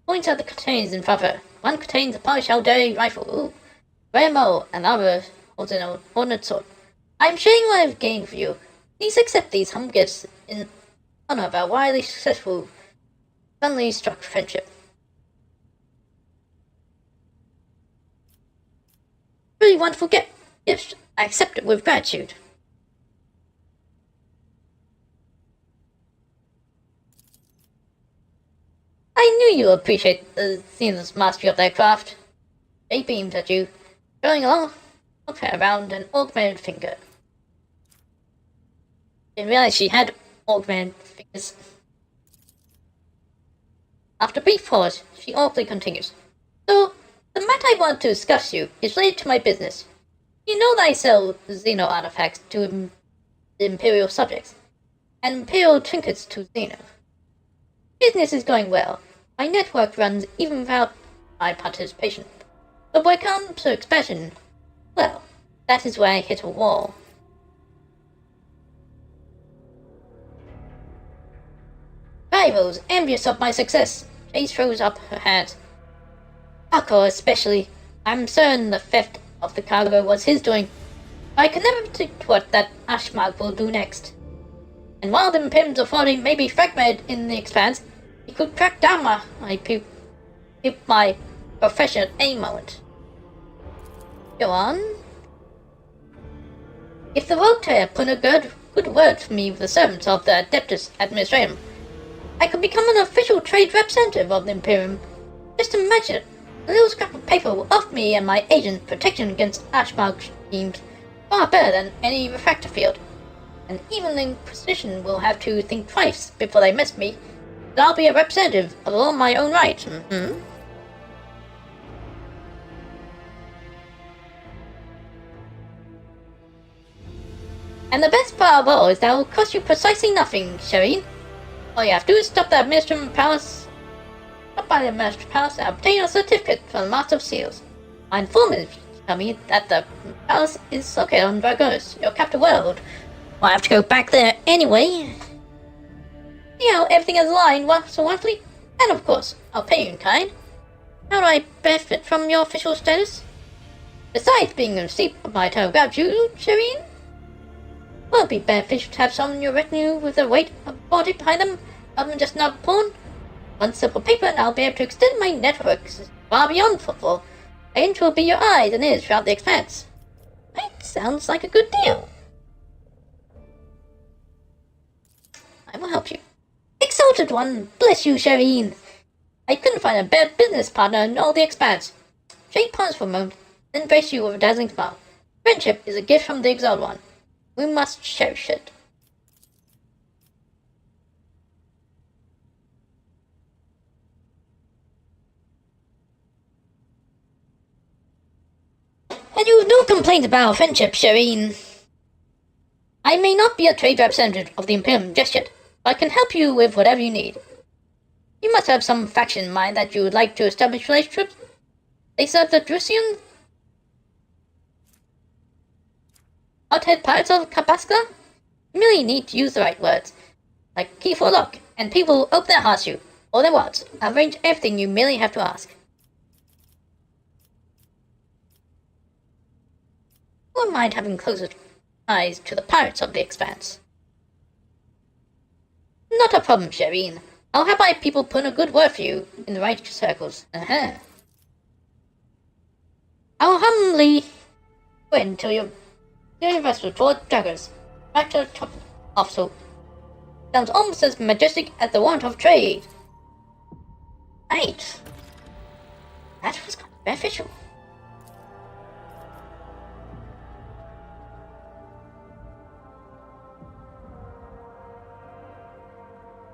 Points out the containers in front of her. One contains a polished artillery rifle, ammo, and other holds an ornate sword. I am sharing what I've gained for you. Please accept these humble gifts in honor of our widely successful, suddenly struck friendship. Really wonderful gift. I accept it with gratitude. I knew you would appreciate the seamless mastery of their craft. They beamed at you, going along, looked around an augmented finger. Didn't realize she had augmented fingers. After a brief pause, she awkwardly continues. So, the matter I want to discuss you is related to my business. You know that I sell Xeno artifacts to the Imperial subjects, and Imperial trinkets to Xeno. Business is going well. My network runs even without my participation. But when it comes to expansion, well, that is where I hit a wall. Rivals, envious of my success. Jace throws up her hands. Paco especially. I'm certain the theft of the cargo was his doing. I can never predict what that Ashmark will do next. And while the Imperium's authority may be fragmented in the expanse, he could crack down my profession at any moment. Go on. If the Voltaire put a good word for me with the servants of the Adeptus Administratum, I could become an official trade representative of the Imperium. Just imagine it. A little scrap of paper will offer me and my agent protection against Ashmark schemes far better than any refractor field. And even the Inquisition will have to think twice before they miss me. But I'll be a representative of all my own right. And the best part of all is that it will cost you precisely nothing, Shireen. All you have to do is stop by the Administrative Palace and obtain a certificate from the Master of Seals. My informants tell me that the palace is located on Dragonis, your capital world. Well, I have to go back there anyway. See how everything is aligned so wonderfully? And of course, I'll pay you in kind. How do I benefit from your official status? Besides being a receipt of my eternal gratitude, Shireen? Will it be beneficial to have someone in your retinue with the weight of a body behind them, rather than just another pawn? One simple paper and I'll be able to extend my networks far beyond football. Agent will be your eyes and ears throughout the expanse. That sounds like a good deal. I will help you. Exalted One, bless you, Shireen. I couldn't find a better business partner in all the expanse. Jake paused for a moment, then embraced you with a dazzling smile. Friendship is a gift from the Exalted One. We must cherish it. And you have no complaint about our friendship, Shireen. I may not be a trade representative of the Imperium just yet, but I can help you with whatever you need. You must have some faction in mind that you would like to establish relationships. They serve the Drusian? Hothead pirates of Capaska? You merely need to use the right words, like key for a lock, and people will open their hearts to you, or their wallets. I'll arrange everything you merely have to ask. I wouldn't mind having closer ties to the pirates of the Expanse. Not a problem, Shireen. I'll have my people put in a good word for you in the right circles. I will humbly wait until you're invested toward daggers. Back to the top officer. Sounds almost as majestic as the warrant of trade. Right. That was kind of beneficial.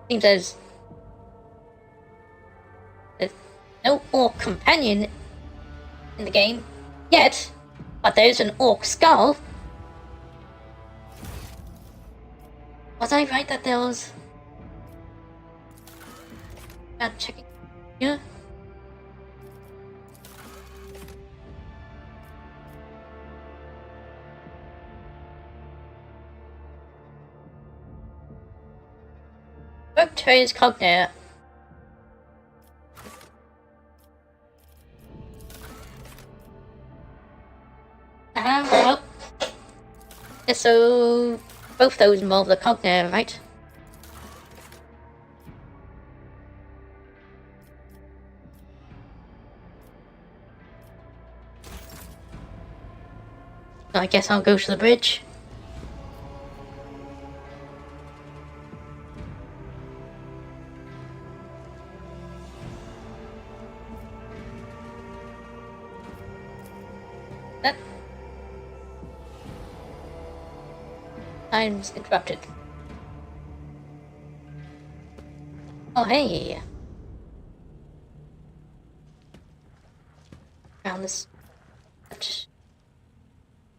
Seems as there's no more companion in the game yet, but there's an orc skull. Was I right that there was... About checking here? Work trays cognac. Well. Yeah, so both those involve the cognac, right? So I guess I'll go to the bridge. That time's interrupted. Oh hey. Found this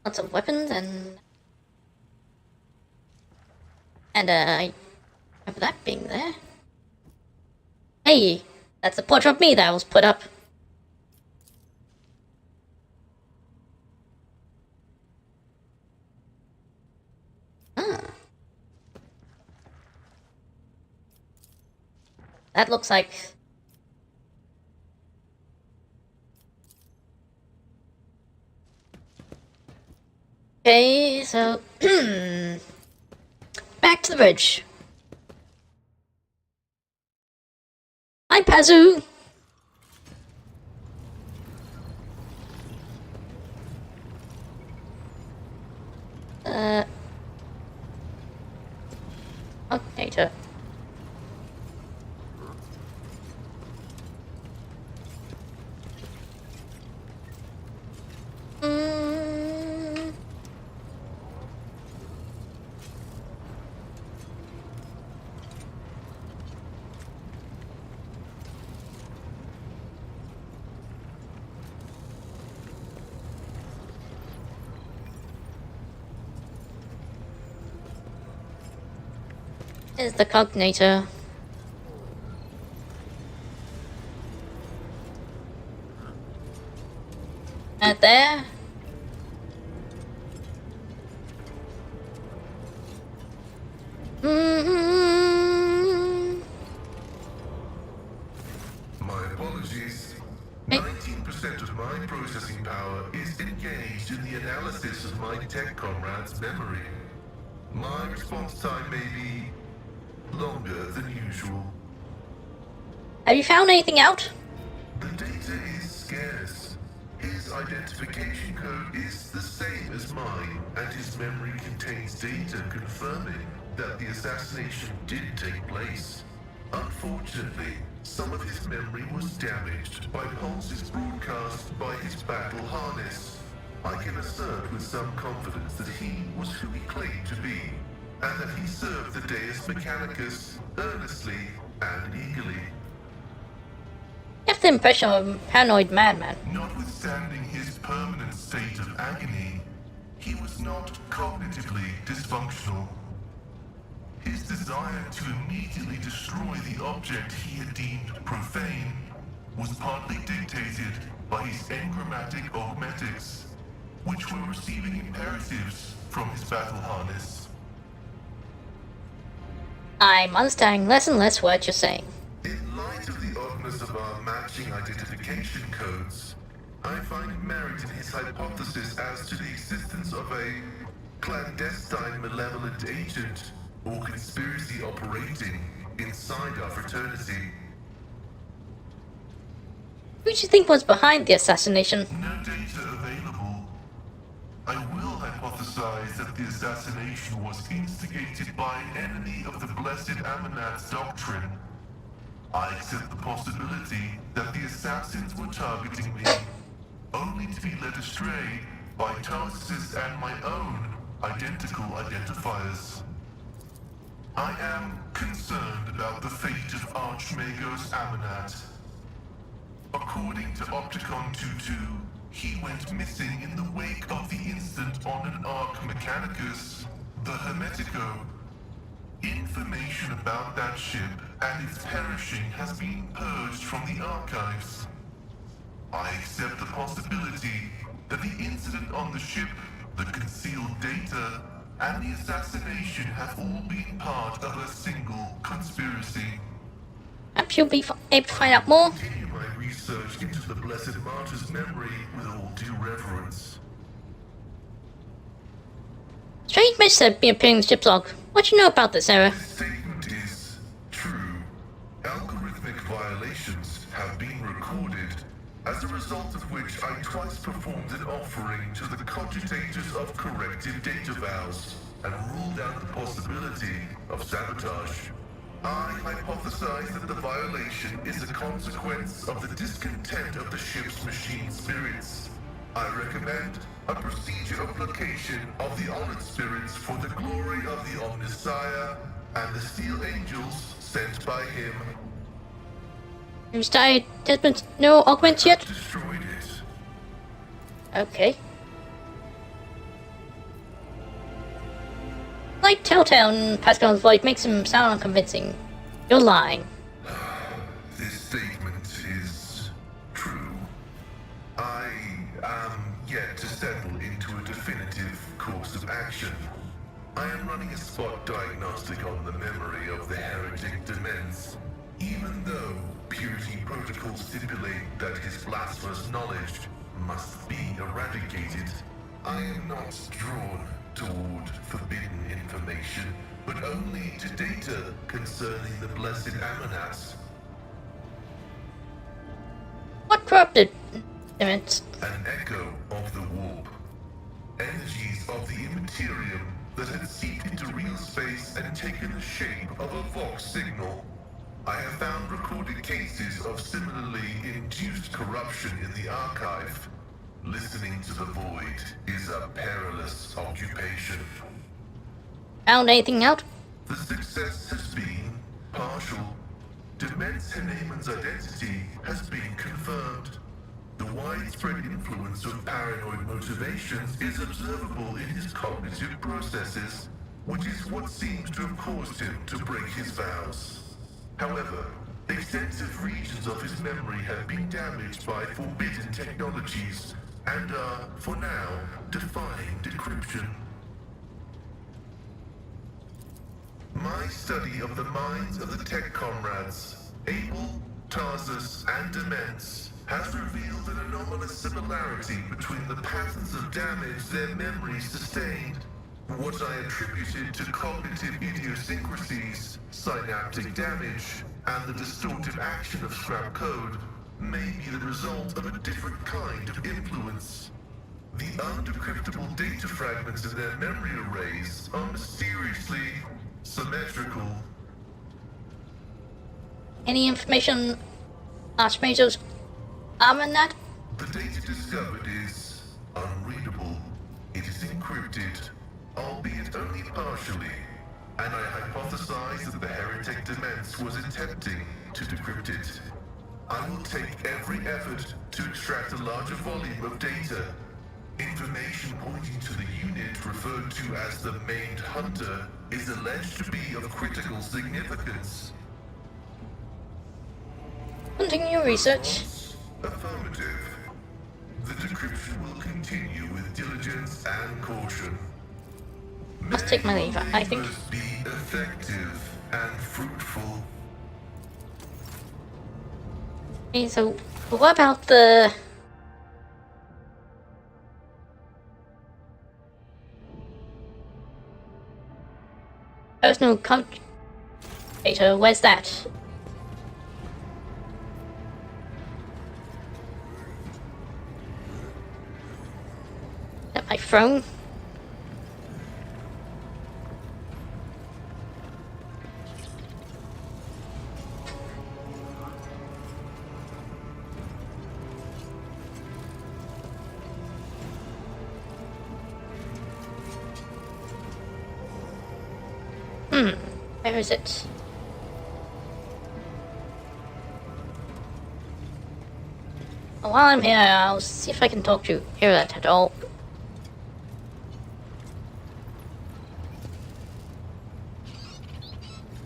lots of weapons and I remember that being there. Hey, that's the portrait of me that was put up. That looks like... Okay, so... back to the bridge. Hi, Pazu! Okay, is the cognator. Right there. My apologies. 19% of my processing power is engaged in the analysis of my tech comrade's memory. My response time may be longer than usual. Have you found anything out? The data is scarce. His identification code is the same as mine, and his memory contains data confirming that the assassination did take place. Unfortunately, some of his memory was damaged by pulses broadcast by his battle harness. I can assert with some confidence that he was who he claimed to be, and that he served the Deus Mechanicus earnestly and eagerly. You have the impression of a paranoid madman. Notwithstanding his permanent state of agony, he was not cognitively dysfunctional. His desire to immediately destroy the object he had deemed profane was partly dictated by his engrammatic augmetics, which were receiving imperatives from his battle harness. I'm understanding less and less what you're saying. In light of the oddness of our matching identification codes, I find merit in his hypothesis as to the existence of a clandestine malevolent agent or conspiracy operating inside our fraternity. Who do you think was behind the assassination? No data available. I will hypothesize that the assassination was instigated by an enemy of the Blessed Amanat's doctrine. I accept the possibility that the assassins were targeting me, only to be led astray by Tarsus and my own identical identifiers. I am concerned about the fate of Archmagos Amanat. According to Opticon 22, He went missing in the wake of the incident on an Arc Mechanicus, the Hermetico. Information about that ship and its perishing has been purged from the archives. I accept the possibility that the incident on the ship, the concealed data, and the assassination have all been part of a single conspiracy. Perhaps you'll be able to find out more. Continue my research into the Blessed Martyr's memory with all due reverence. Strange message have been appearing in the ship's log. What do you know about this, Sarah? This statement is true. Algorithmic violations have been recorded, as a result of which I twice performed an offering to the cogitators of corrective data vows and ruled out the possibility of sabotage. I hypothesize that the violation is a consequence of the discontent of the ship's machine spirits. I recommend a procedure of placation of the honored spirits for the glory of the Omnissiah and the steel angels sent by him. There's been no augments yet? Destroyed it. Okay. Like Telltale and Pascal's voice makes him sound unconvincing. You're lying. This statement is true. I am yet to settle into a definitive course of action. I am running a spot diagnostic on the memory of the heretic Demens, even though purity protocols stipulate that his blasphemous knowledge must be eradicated. I am not drawn toward forbidden information, but only to data concerning the blessed Amanats. What corrupted Demons? An echo of the warp. Energies of the immaterium that had seeped into real space and taken the shape of a Vox signal. I have found recorded cases of similarly induced corruption in the archive. Listening to the void is a perilous occupation. Found anything out? The success has been partial. Demens Haneman's identity has been confirmed. The widespread influence of paranoid motivations is observable in his cognitive processes, which is what seems to have caused him to break his vows. However, extensive regions of his memory have been damaged by forbidden technologies and are, for now, defying decryption. My study of the minds of the tech comrades, Abel, Tarsus, and Demens, has revealed an anomalous similarity between the patterns of damage their memories sustained. What I attributed to cognitive idiosyncrasies, synaptic damage, and the distortive action of scrap code may be the result of a different kind of influence. The undecryptable data fragments in their memory arrays are mysteriously symmetrical. Any information on Archmage's Armanat? The data discovered is unreadable. It is encrypted, albeit only partially, and I hypothesize that the heretic Demens was attempting to decrypt it. I will take every effort to extract a larger volume of data. Information pointing to the unit referred to as the Maimed Hunter is alleged to be of critical significance. Continue research. Affirmative. The decryption will continue with diligence and caution. Let's take my leave, I think. Must be effective and fruitful. Okay, so what about the... personal data? Where's that? At my phone? Where is it? While I'm here, I'll see if I can talk to Hira at all.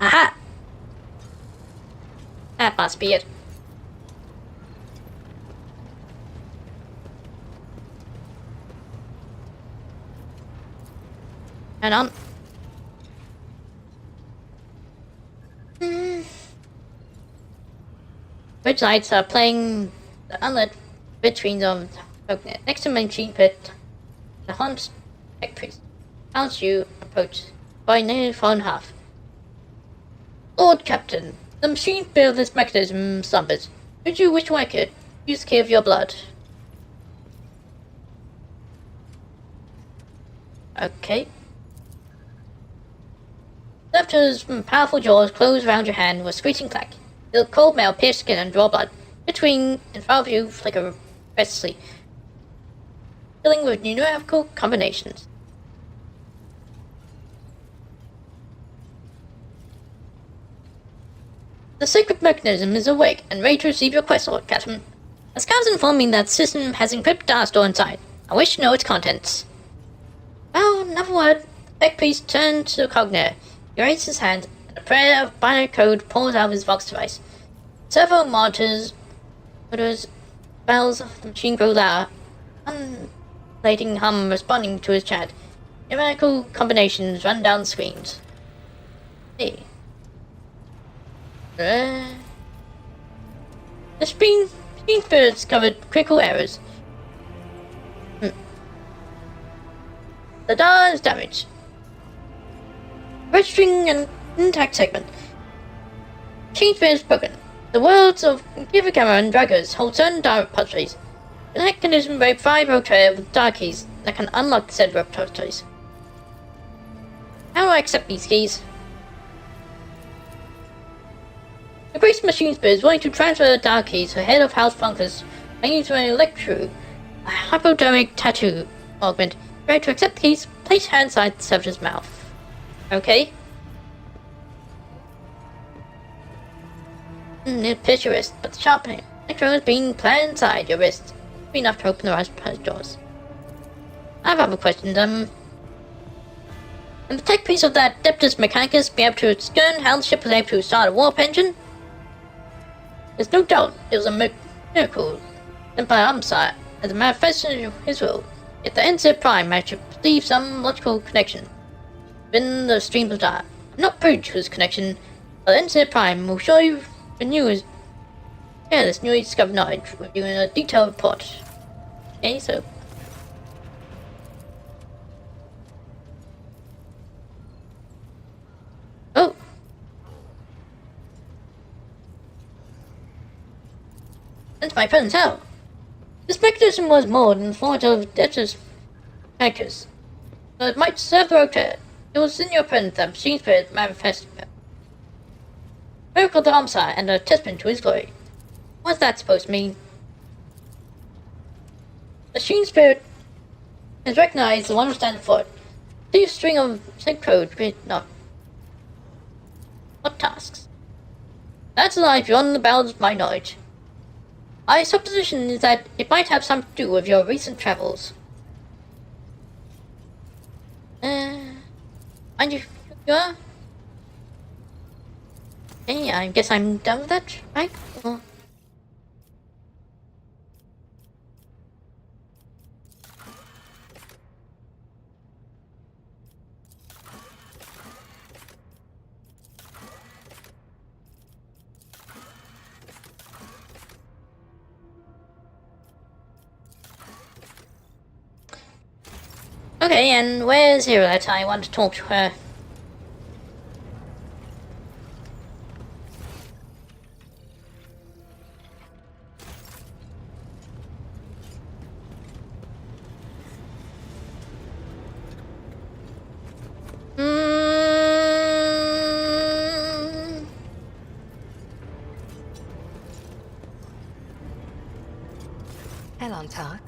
Aha! That must be it. Hang on. Bridge lights are playing the unlit between of next to the machine pit. The hunt tech priest. As you approach by nearly far and half. Lord Captain, the machine built this mechanism slumbers. Should you wish to wake it, use the key of your blood. Okay. After powerful jaws close around your hand with a screeching clack. The cold mail pierce skin and draw blood. Between and far of you flicker restlessly, filling with numerical combinations. The sacred mechanism is awake and ready to receive your quest, Lord Captain. The scouts inform me that the system has encrypted data store inside. I wish to know its contents. Well, another word. The tech priest turns to the cognator. He raises his hand, and a prayer of binary code pours out of his Vox device. Several monitors, bells of the machine grow louder, undulating hum responding to his chat. Numerical combinations run down screens. Hey. The screen spirits covered critical errors. The data is damaged. Registering an intact segment. Machine spirit is broken. The worlds of Giver Camera and Draggers hold certain data repositories. The mechanism may provide Rotator with data keys that can unlock said repositories. How do I accept these keys? The Grace Machine Spirit is willing to transfer the data keys to the head of House Funkers by using an electro, a hypodermic tattoo augment. Ready to accept the keys, place your hand inside the servitor's mouth. Okay. It pierces your wrist, but the sharp electro is being planted inside your wrist. Be enough to open the right jaws. I have other questions. And the tech piece of that Adeptus Mechanicus be able to discern how the ship was able to start a warp engine? There's no doubt it was a miracle sent by Amsar as a manifestation of his will. Yet the NZ Prime managed to perceive some logical connection within the streams of data. I'm not proof to this connection, but the NZ Prime will show you the newest, this newly discovered knowledge with you in a detailed report. Okay, so. Oh! That's my present how. This mechanism was more than the fault of Debtor's hackers, but it might serve the rotor. It was in your presence that machine spirit manifested. Miracle to Amsar and a testament to his glory. What's that supposed to mean? The machine spirit has recognized the one who stands for it. See a string of sync code written up. What tasks? That's a lie beyond the bounds of my knowledge. My supposition is that it might have something to do with your recent travels. Mind you are? Okay, I guess I'm done with that, right? Well, okay, and where's Hirat? I want to talk to her. Hello, Tark.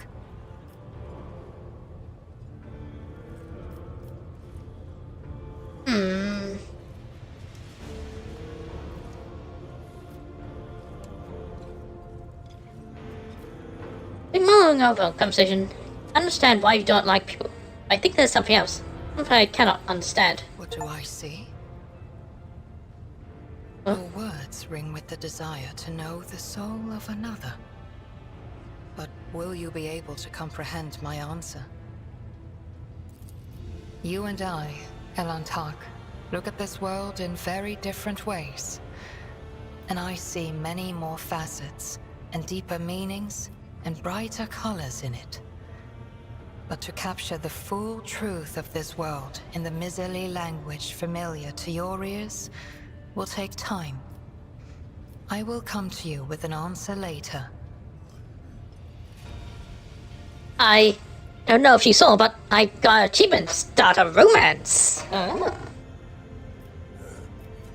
following our conversation, I understand why you don't like people. I think there's something else. Something I cannot understand. What do I see? Huh? Your words ring with the desire to know the soul of another. But will you be able to comprehend my answer? You and I, Elantak, look at this world in very different ways. And I see many more facets, and deeper meanings, and brighter colors in it. But to capture the full truth of this world in the miserly language familiar to your ears will take time. I will come to you with an answer later. I don't know if you saw, but I got achievement start a romance.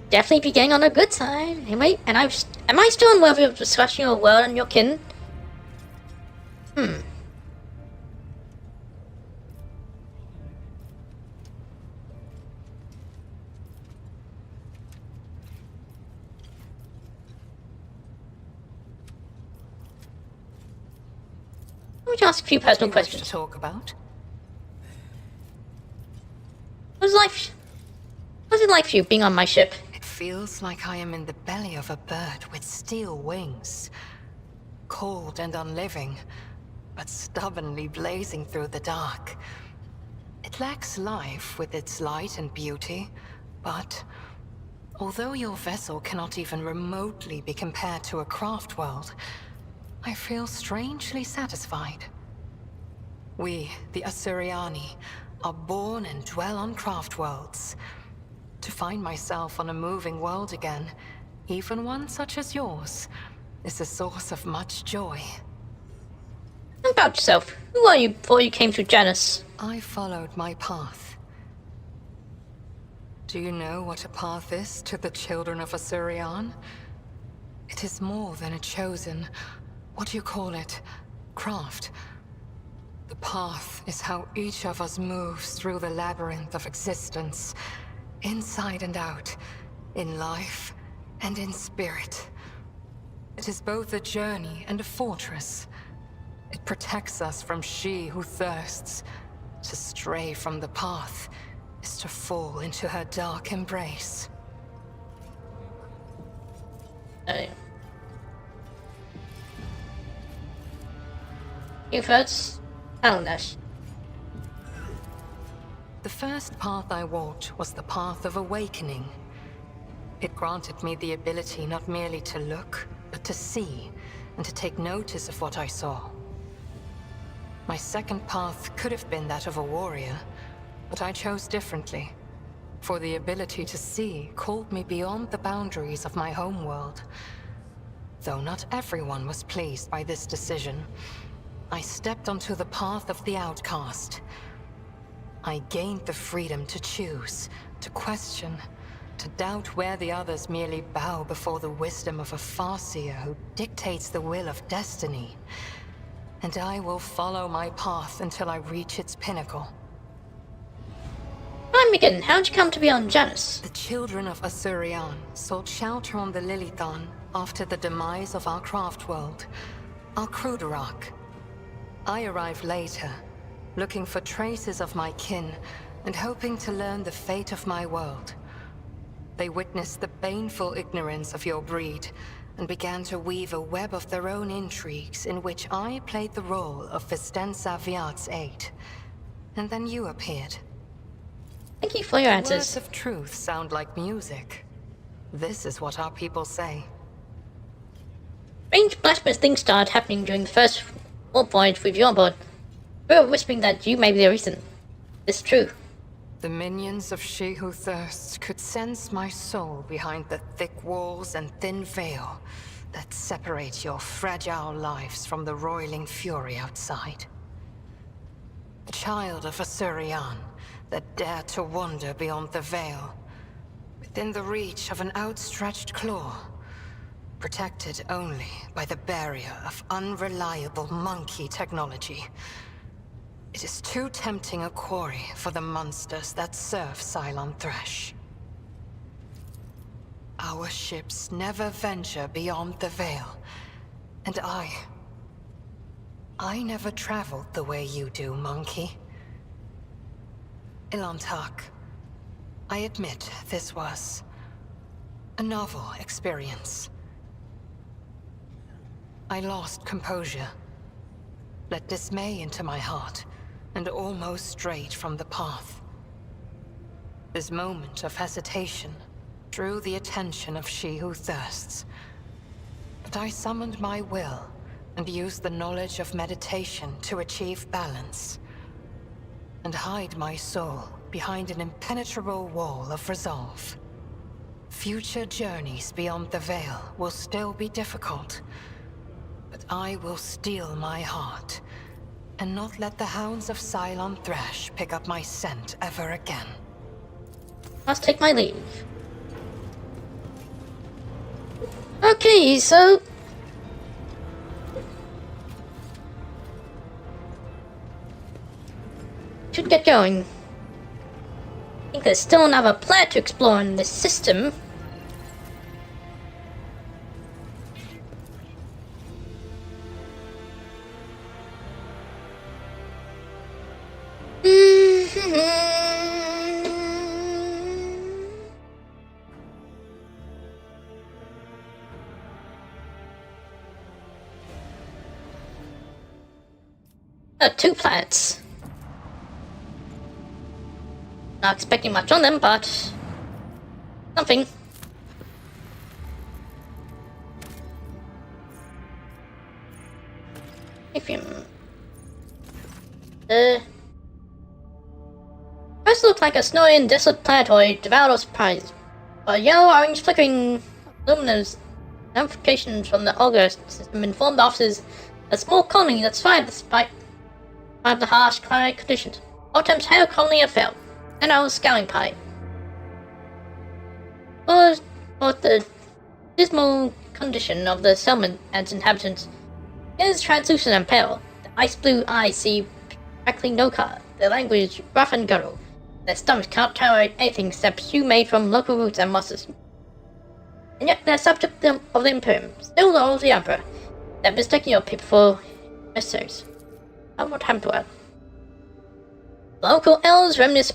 Definitely be getting on the good side. Anyway, and am I still unworthy of discussing your world and your kin? Let me ask a few personal What do you wish questions. to talk about? What's it like for you being on my ship? It feels like I am in the belly of a bird with steel wings. Cold and unliving, but stubbornly blazing through the dark. It lacks life with its light and beauty, but although your vessel cannot even remotely be compared to a craft world, I feel strangely satisfied. We, the Assyriani, are born and dwell on craft worlds. To find myself on a moving world again, even one such as yours, is a source of much joy. About yourself. Who are you before you came to Janus? I followed my path. Do you know what a path is to the children of Assyrian? It is more than a chosen, what do you call it, craft. The path is how each of us moves through the labyrinth of existence, inside and out, in life and in spirit. It is both a journey and a fortress. It protects us from she who thirsts. To stray from the path is to fall into her dark embrace. You've heard Alnash. The first path I walked was the path of awakening. It granted me the ability not merely to look, but to see, and to take notice of what I saw. My second path could have been that of a warrior, but I chose differently. For the ability to see called me beyond the boundaries of my homeworld. Though not everyone was pleased by this decision, I stepped onto the path of the outcast. I gained the freedom to choose, to question, to doubt where the others merely bow before the wisdom of a Farseer who dictates the will of destiny. And I will follow my path until I reach its pinnacle. I'm Megan. How'd you come to be on Janus? The children of Assyrian sought shelter on the Lilithan after the demise of our craft world, our Kruderak. I arrived later, looking for traces of my kin and hoping to learn the fate of my world. They witnessed the baneful ignorance of your breed and began to weave a web of their own intrigues in which I played the role of Vistensa Viat's aide. And then you appeared. Thank you for your Words answers. of truth sound like music. This is what our people say. Strange blasphemous things started happening during the first war voyage with you on board. We were whispering that you may be the reason. It's true. The minions of She Who Thirsts could sense my soul behind the thick walls and thin veil that separate your fragile lives from the roiling fury outside. A child of Assyrian that dared to wander beyond the veil, within the reach of an outstretched claw, protected only by the barrier of unreliable monkey technology. It is too tempting a quarry for the monsters that serve Cylon Thresh. Our ships never venture beyond the veil, and I never traveled the way you do, monkey. Ilantak, I admit this was a novel experience. I lost composure, let dismay into my heart, and almost strayed from the path. This moment of hesitation drew the attention of she who thirsts. But I summoned my will and used the knowledge of meditation to achieve balance, and hide my soul behind an impenetrable wall of resolve. Future journeys beyond the Veil will still be difficult, but I will steel my heart and not let the hounds of Cylon Thresh pick up my scent ever again. Must take my leave. Okay, so should get going. I think there's still another planet to explore in this system. Two planets. Not expecting much on them, but something. If you first looked like a snowy and desolate planetoid devoured of surprise. But yellow-orange flickering luminous notifications from the auger system informed officers a small colony that survived despite the harsh climatic conditions. All attempts to hail a colony have failed, and I was scouting party. Both the dismal condition of the settlement and its inhabitants is translucent and pale. The ice blue eyes see practically no color. Their language rough and guttural. Their stomachs can't tolerate anything except stew made from local roots and mosses. And yet they're subject of the Imperium, still the of the Emperor. They're mistaking your people for emissaries. What happened to her? Local elves reminisce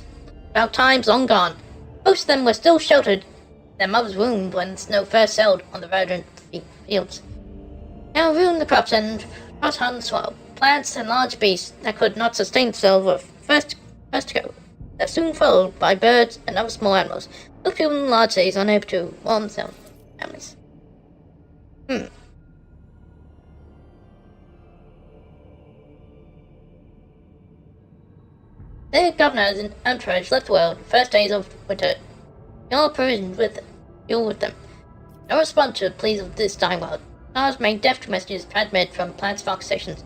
about times long gone. Most of them were still sheltered in their mother's womb when snow first settled on the verdant fields. Now ruined the crops and cross-hung soil. Plants and large beasts that could not sustain themselves were first to go. They're soon followed by birds and other small animals. Those people in large cities unable to warm themselves families. Their governors and entourage left the world the first days of winter. No provisions with them. No response to the pleas of this dying world. Stars made deft messages transmitted from planet's fox stations.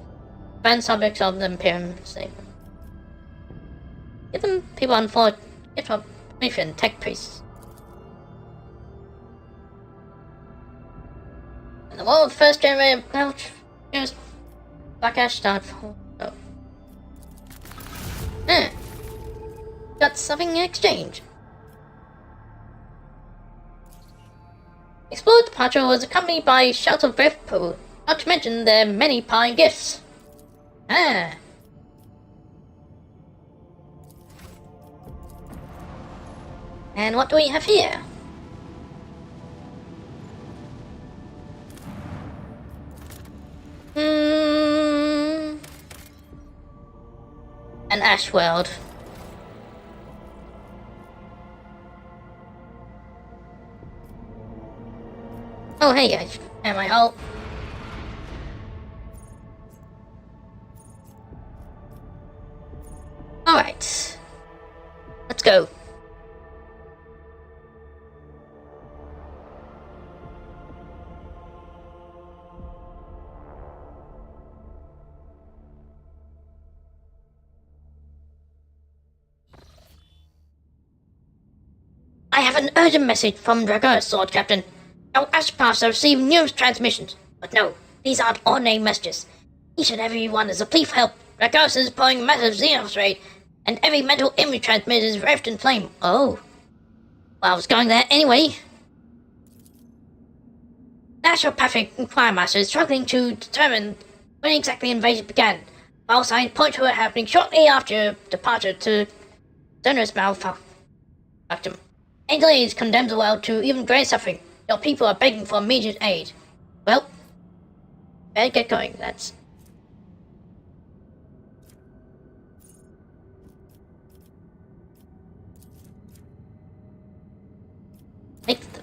Banned subjects of the Imperium slave. Give them people unfollowed. Give up permission, tech priests. And the world's first generated here's Black Ash started. Got something in exchange. Explorer departure was accompanied by shouts of breath, not to mention their many pie gifts. And what do we have here? An ash world. Oh hey guys, am I all? Alright. Let's go. I have an urgent message from Drago's Sword Captain. Our Ashpaths have received news transmissions. But no, these aren't ordinary messages. Each and every one is a plea for help. Dragos is pouring massive Xenos raid, and every mental image transmitter is wreathed in flame. Oh. Well, I was going there anyway. The Astropathic Inquiry Master is struggling to determine When exactly the invasion began? All signs point to it happening shortly after your departure to Zona's malfunction. Angel Age condemns the world to even greater suffering. Your people are begging for immediate aid. Well, better get going. That's... Make the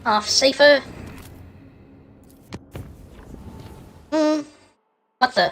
path safer. What the?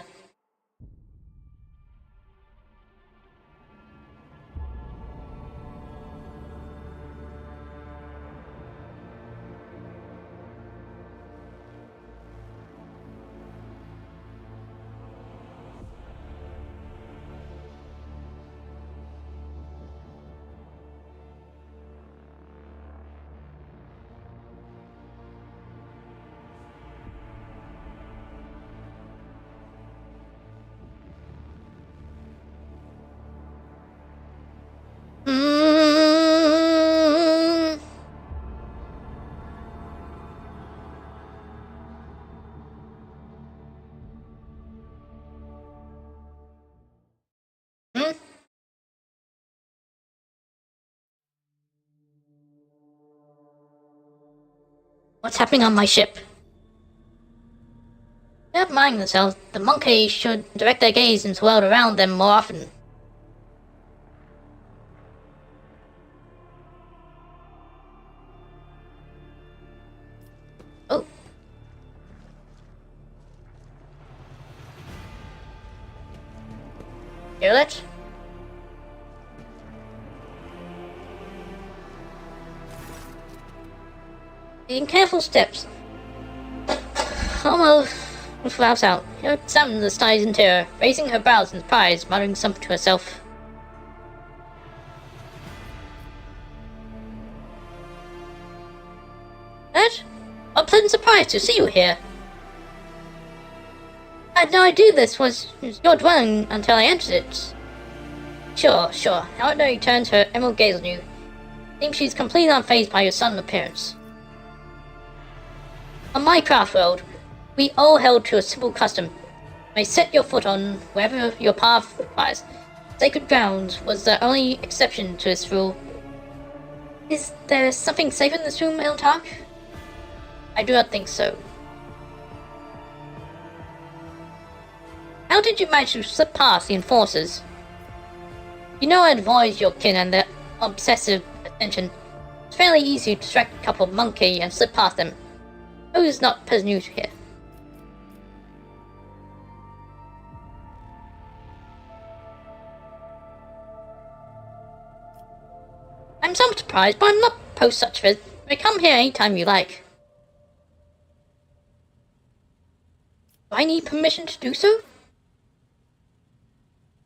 What's happening on my ship? Never mind themselves. The monkeys should direct their gaze into the world around them more often. Oh. Hear that? Taking careful steps. Almost flaps out. She examines the skies in terror, raising her brows in surprise, muttering something to herself. What? A pleasant surprise to see you here. I had no idea this was your dwelling until I entered it. Sure. However, he turns her emerald gaze on you. Seems she's completely unfazed by your sudden appearance. On my craft world, we all held to a simple custom. You may set your foot on wherever your path lies. Sacred grounds was the only exception to this rule. Is there something safe in this room, Eltark? I do not think so. How did you manage to slip past the enforcers? You know I advise your kin and their obsessive attention. It's fairly easy to distract a couple of monkey and slip past them. Who's not news here? I'm somewhat surprised, but I'm not post such visit. You may come here anytime you like. Do I need permission to do so?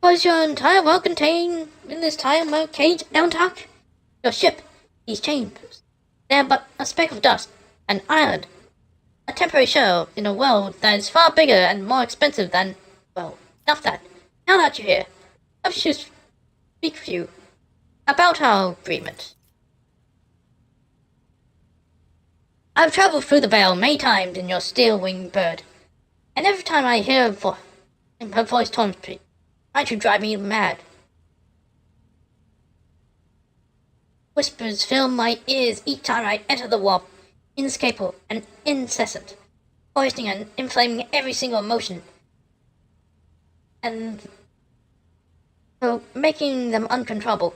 Was your entire world contained in this tire cage, Eltark? Your ship, these chambers, they're but a speck of dust, an island. A temporary show in a world that is far bigger and more expensive than... Well, enough that. Now that you're here, I should speak with you about our agreement. I've traveled through the Vale many times in your steel-winged bird, and every time I hear her voice taunts me, trying to drive me mad. Whispers fill my ears each time I enter the warp, inescapable and incessant, poisoning and inflaming every single emotion, and so making them uncontrollable.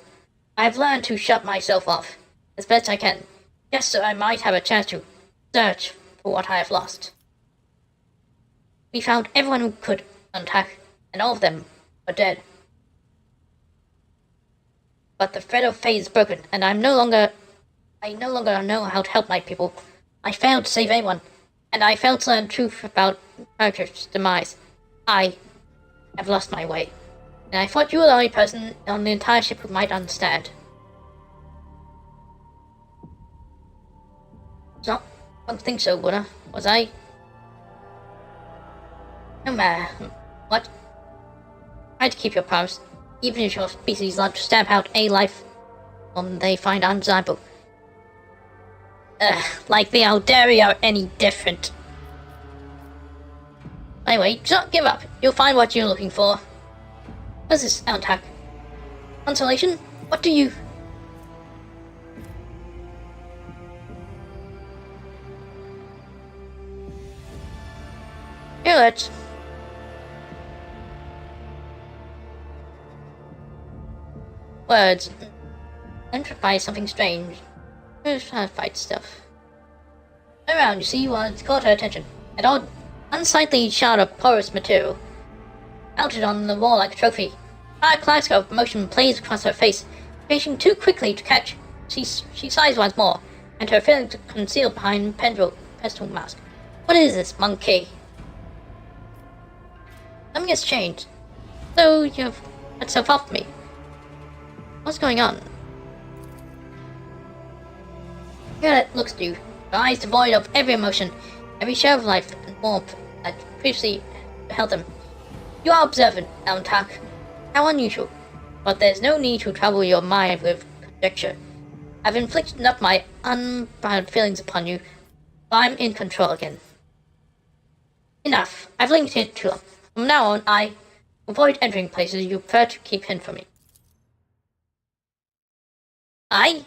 I've learned to shut myself off as best I can, just so I might have a chance to search for what I have lost. We found everyone who could attack, and all of them are dead. But the thread of fate is broken, and I no longer know how to help my people. I failed to save anyone, and I failed to learn the truth about Archer's demise. I have lost my way, and I thought you were the only person on the entire ship who might understand. I don't think so, was I? No matter what. Try to keep your promise, even if your species like to stamp out a life form they find undesirable. Like the Aldari are any different. Anyway, don't give up. You'll find what you're looking for. What's this soundtrack? Consolation? What do you... Here, let's... Words. Identify something strange. Who's trying to fight stuff? Around, you see what caught her attention. An odd, unsightly shard of porous material. Mounted on the wall like a trophy. A kaleidoscope of motion plays across her face, racing too quickly to catch. She sighs once more, and her feelings concealed behind pestle mask. What is this, monkey? Something has changed. So you've got so off me. What's going on? Here it looks to you. Your eyes devoid of every emotion, every share of life and warmth that previously held them. You are observant, Alantak. How unusual. But there's no need to trouble your mind with conjecture. I've inflicted enough my unbound feelings upon you, but I'm in control again. Enough. I've linked it too long. From now on, I avoid entering places you prefer to keep hidden from me. I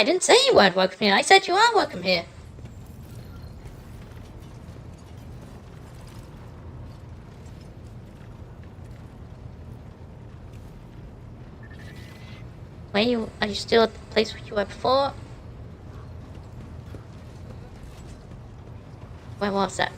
didn't say you weren't welcome here. I said you are welcome here. Are you still at the place where you were before? Where was that?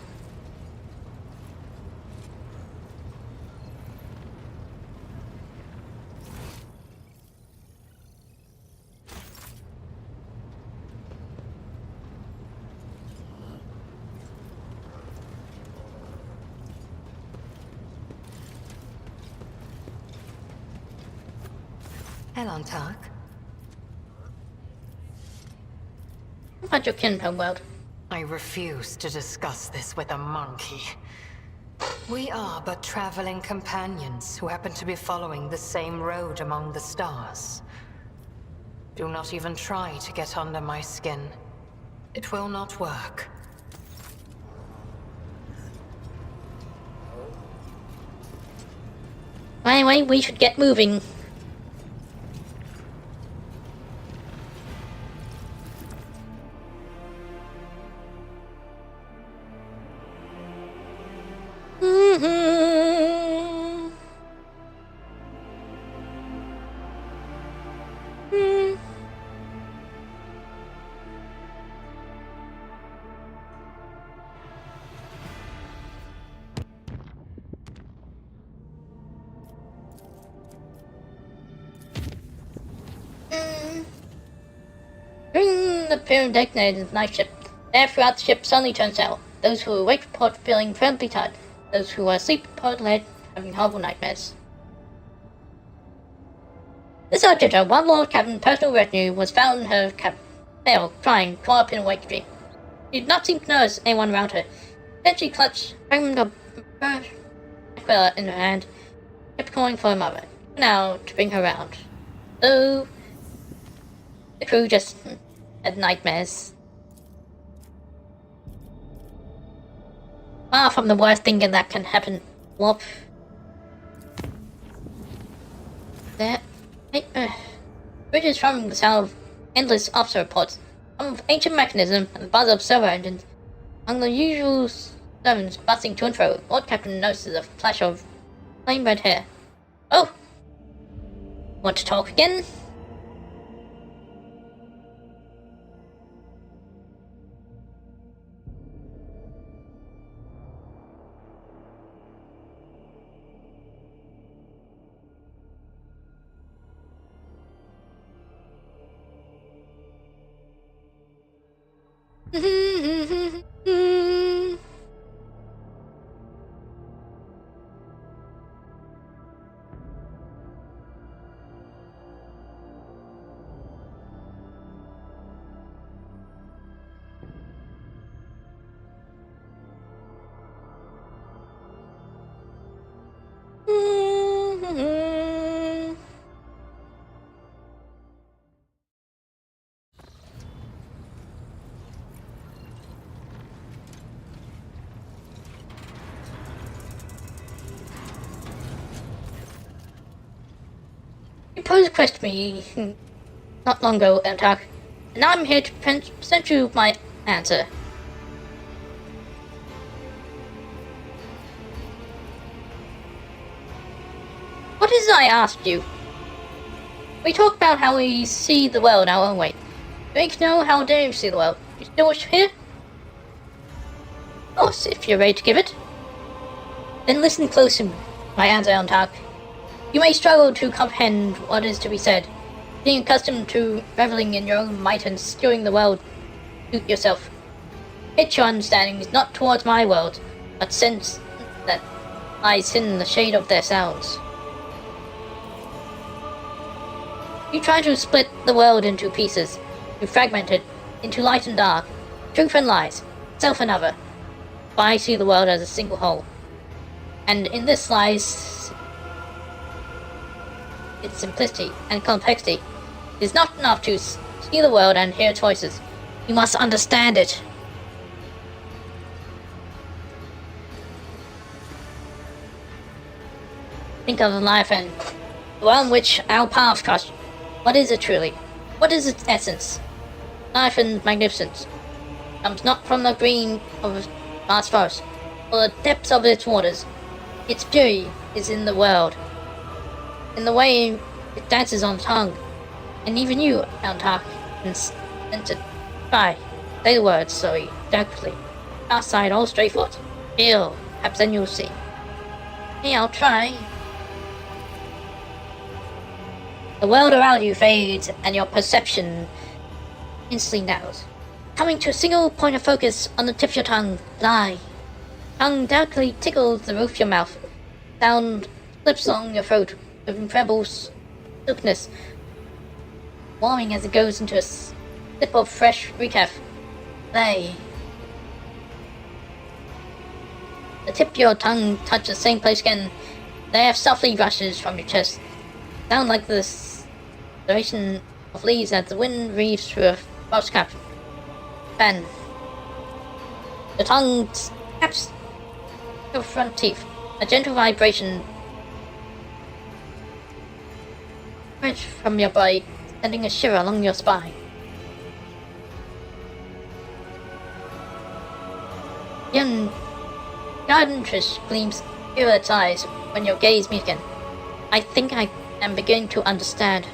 Alantak? What about your kin, Homeworld? I refuse to discuss this with a monkey. We are but traveling companions who happen to be following the same road among the stars. Do not even try to get under my skin. It will not work. Anyway, we should get moving. During the period designated as night shift, the air throughout the ship suddenly turns out. Those who awake report feeling incredibly tired. Those who are asleep report led having horrible nightmares. This Argenta, one Lord Captain's personal retinue, was found in her cabin, pale, crying, caught up in a wake dream. She did not seem to notice anyone around her. Then she clutched a fragment of Aquila in her hand, kept calling for her mother, now to bring her round. So the crew just had nightmares. Far from the worst thing that can happen. Whoop. There. Bridges from the sound of endless officer reports, some of ancient mechanism and the buzz of servo engines. Among the usual servants bustling to and fro, Lord Captain notices a flash of flame red hair. Oh! Want to talk again? You posed a question to me not long ago, Antark, and now I'm here to present you my answer. What is it I asked you? We talked about how we see the world our own way. You need to know how dare you see the world. You still wish to hear? Of course, if you're ready to give it. Then listen closely, my answer, Antark. You may struggle to comprehend what is to be said, being accustomed to reveling in your own might and skewing the world to yourself. Yet your understanding is not towards my world, but sense that lies in the shade of their sounds. You try to split the world into pieces, to fragment it into light and dark, truth and lies, self and other. But I see the world as a single whole. And in this lies its simplicity and complexity. It is not enough to see the world and hear its voices. You must understand it. Think of life and the world in which our paths cross. What is it truly? What is its essence? Life and magnificence comes not from the green of a vast forest, or the depths of its waters. Its beauty is in the world, in the way it dances on the tongue, and even you, Antark, can sense it. Try, say the words slowly, delicately, outside all stray thoughts. Feel, perhaps then you'll see. Hey, I'll try. The world around you fades, and your perception instantly narrows, coming to a single point of focus on the tip of your tongue. Lie. Tongue delicately tickles the roof of your mouth. Sound slips along your throat with incredible silkiness, warming as it goes into a sip of fresh recaf. Lay. The tip of your tongue touches the same place again. The air softly rushes from your chest. Sound like the sensation of leaves as the wind reaves through a frost cap. Fan. The tongue taps your front teeth. A gentle vibration spreads from your body, sending a shiver along your spine. Young interest gleams through its eyes when your gaze meets again. I think I am beginning to understand.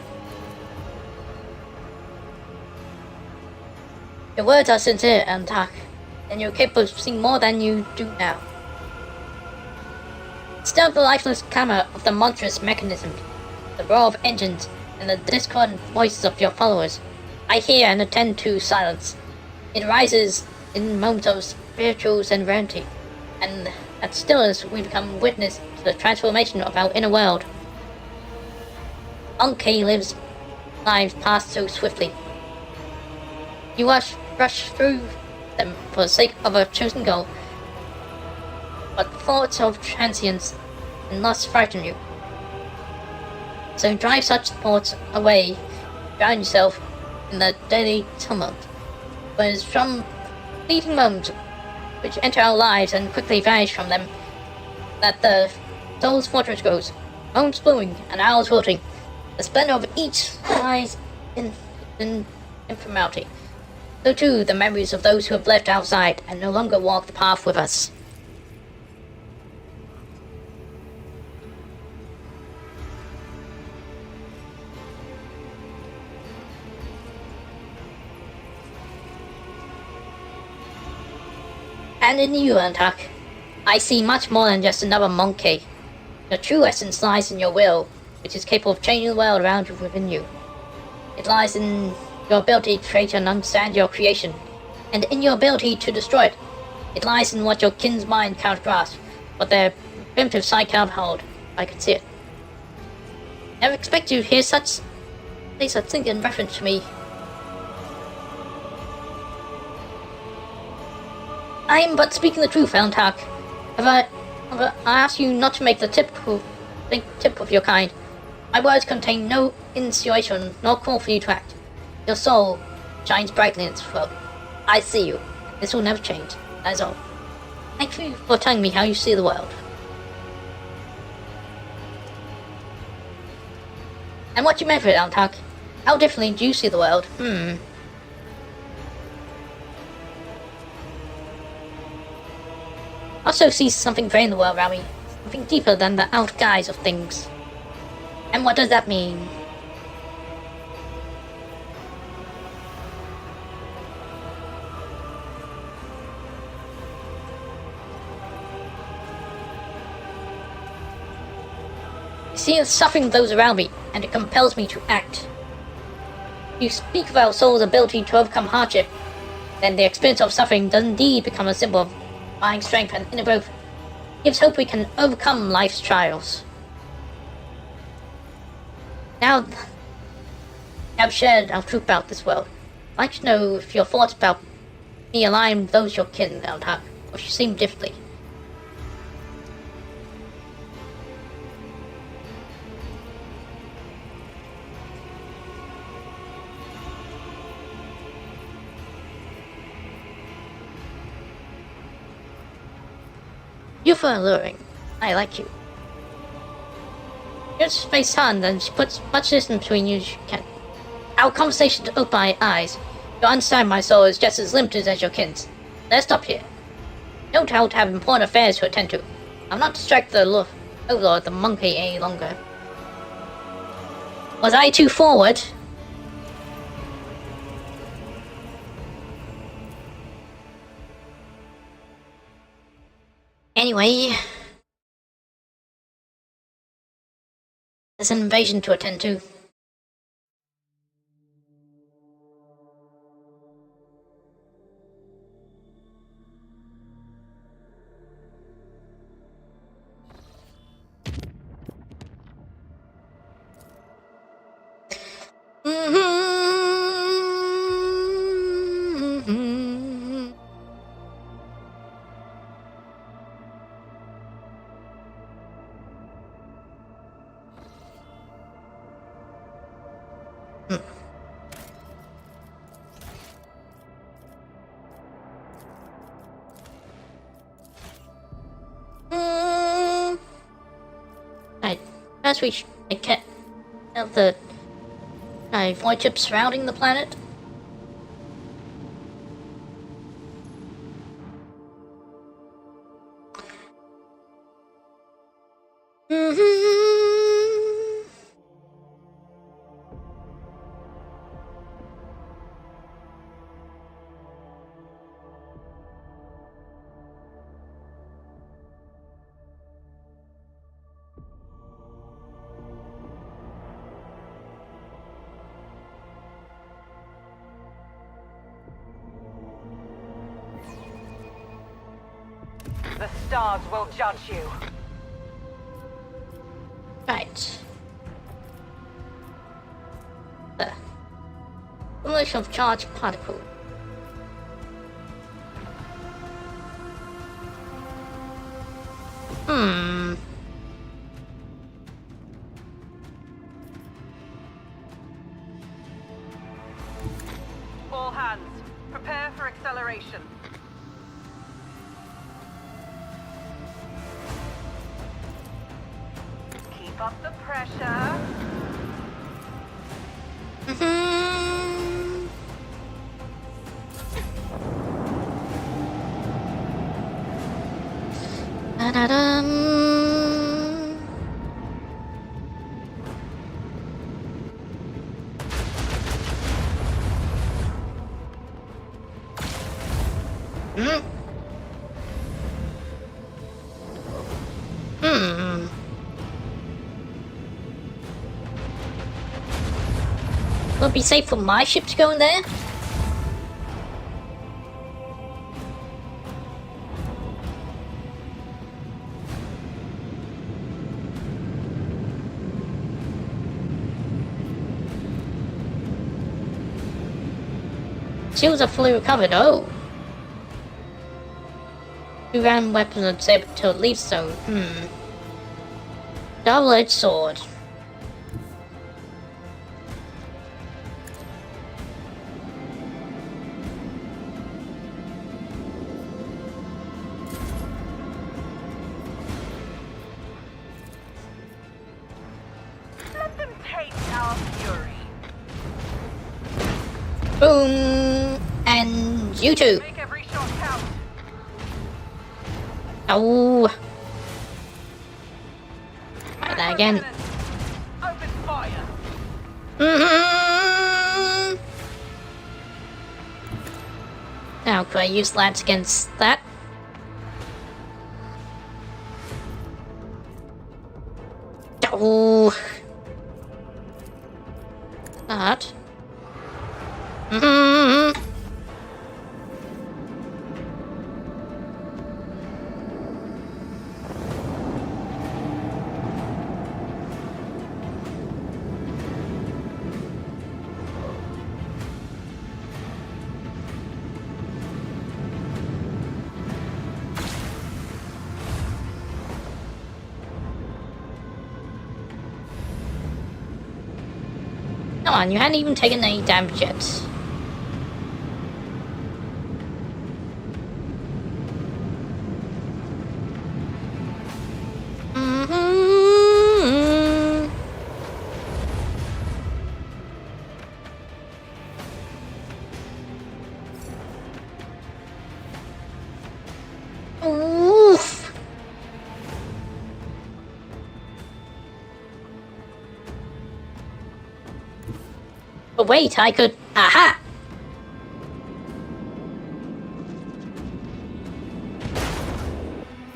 Your words are sincere, Antark, and you're capable of seeing more than you do now. Instead of the lifeless clamor of the monstrous mechanisms, the roar of engines, and the discordant voices of your followers, I hear and attend to silence. It rises in moments of spiritual serenity, and at stillness we become witness to the transformation of our inner world. Unkay lives pass so swiftly. You rush through them for the sake of a chosen goal, but thoughts of transience and loss frighten you. So drive such thoughts away, drown yourself in the daily tumult. But it's from fleeting moments which enter our lives and quickly vanish from them that the soul's fortress grows, moments blooming and hours wilting. The splendor of each lies in ephemerality. So too the memories of those who have left outside and no longer walk the path with us. And in you, Antark, I see much more than just another monkey. Your true essence lies in your will, which is capable of changing the world around you within you. It lies in your ability to create and understand your creation, and in your ability to destroy it. It lies in what your kin's mind cannot grasp, what their primitive sight cannot hold. I can see it. Never expect you to hear such thing in reference to me. I am but speaking the truth, Antark. I ask you not to make the typical of your kind. My words contain no insinuation nor call for you to act. Your soul shines brightly in its world. I see you. This will never change. That is all. Thank you for telling me how you see the world. And what you meant for it, Altak? How differently do you see the world? I also see something great in the world around me. Something deeper than the out guise of things. And what does that mean? I see the suffering of those around me, and it compels me to act. You speak of our soul's ability to overcome hardship, then the experience of suffering does indeed become a symbol of mind strength and inner growth. It gives hope we can overcome life's trials. Now I've shared our truth about this world, I'd like to know if your thoughts about me align with those your kin, Eldhak, or if you seem differently. You're alluring. I like you. You're face on, and she puts much distance between you as she can. Our conversation to open my eyes. Your understanding my soul is just as limited as your kin's. Let's stop here. No doubt have important affairs to attend to. I'll not distract the overlord, the monkey, any longer. Was I too forward? Anyway, there's an invasion to attend to. As we get out the void chip surrounding the planet. The stars will judge you. Right. The formulation of charged particle. All hands, prepare for acceleration. Keep up the pressure. Will it be safe for my ship to go in there? Shields are fully recovered. Oh. 2 random weapons are disabled until it leaves zone. Double-edged sword. Let them take our Boom! And you too. Make every shot count. Oh. Try that again. Open fire. Mm-hmm. Now, could I use lads against that? Oh. That. Mm-hmm. Come on, you hadn't even taken any damage yet. Mm-hmm. Oof. But wait, I could... Aha!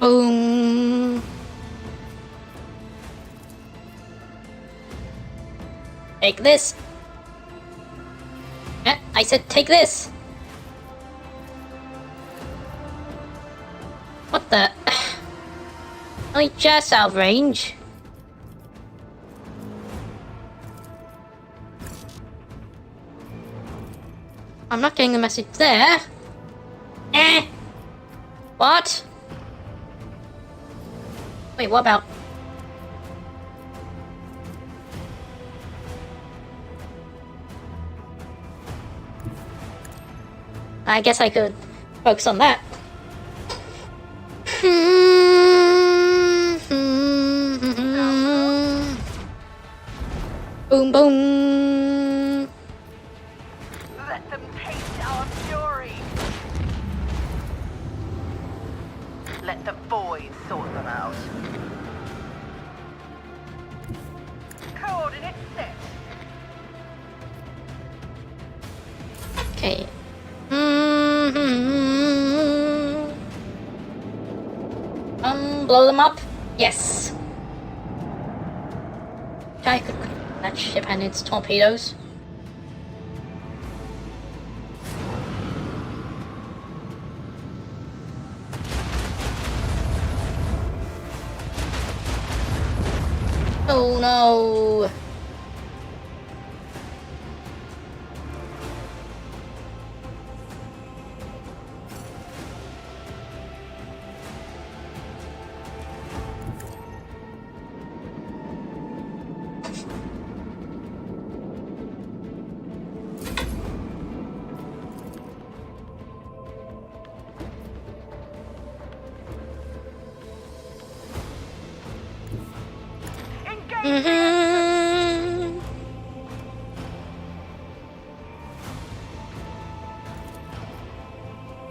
Boom. Take this. I said take this. What the... Only just out of range. I'm not getting the message there. Eh. What? Wait, what about... I guess I could focus on that. Boom, boom. Let them taste our fury. Let the void sort them out. Coordinates set. Okay. Blow them up? Yes. I could crack that ship and its torpedoes. Oh no! Mm-hmm.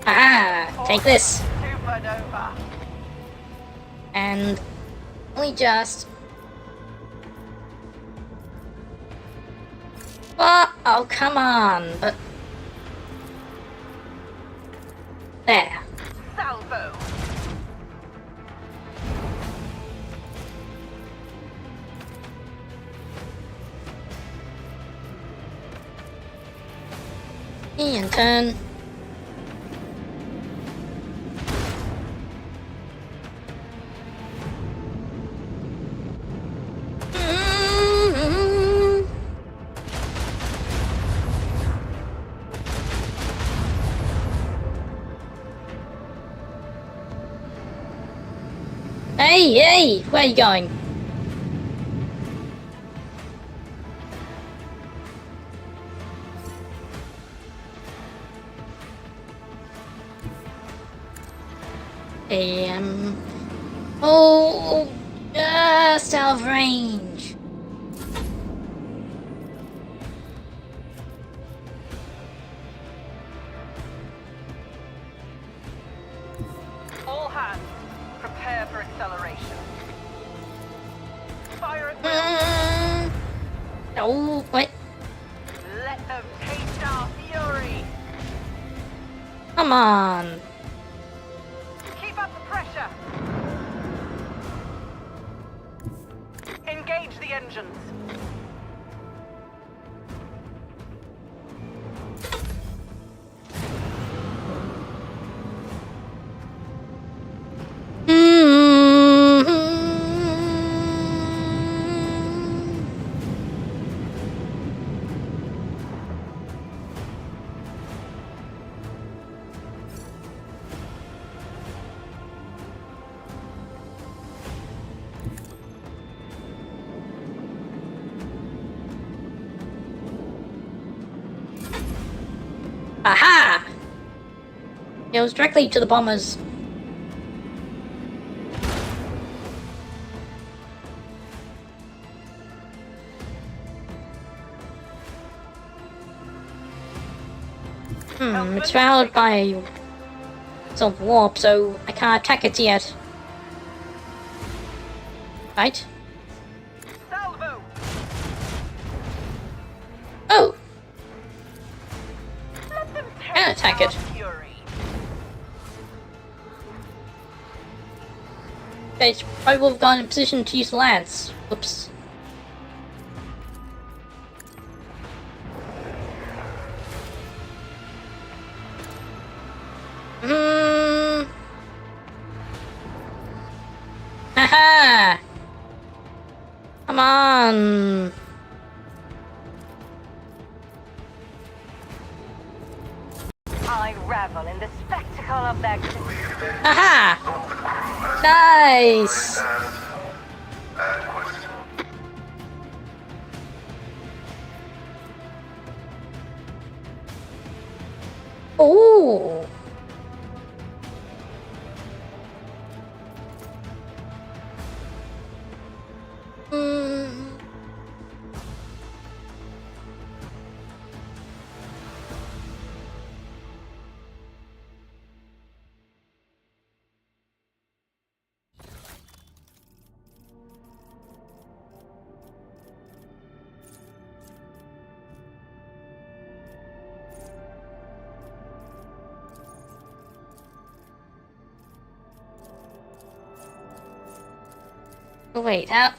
Ah, take this. Supernova. And only just... Oh, come on. But... There. Salvo. And turn. Hey, hey, where are you going? Oh, just out of range. Prepare for acceleration. Fire at will. Oh, wait. Let them taste our fury. Come on. Keep up the pressure. Engage the engines. Aha! It was directly to the bombers. It's surrounded by some warp, so I can't attack it yet. Right? Salvo. Oh! Let them Can't taste attack our it. fury. Okay, probably would have gone in position to use Lance. Oops. Haha! Come on! I revel in the spectacle of their Haha! Nice! Adequate. Ooh! Wait, how?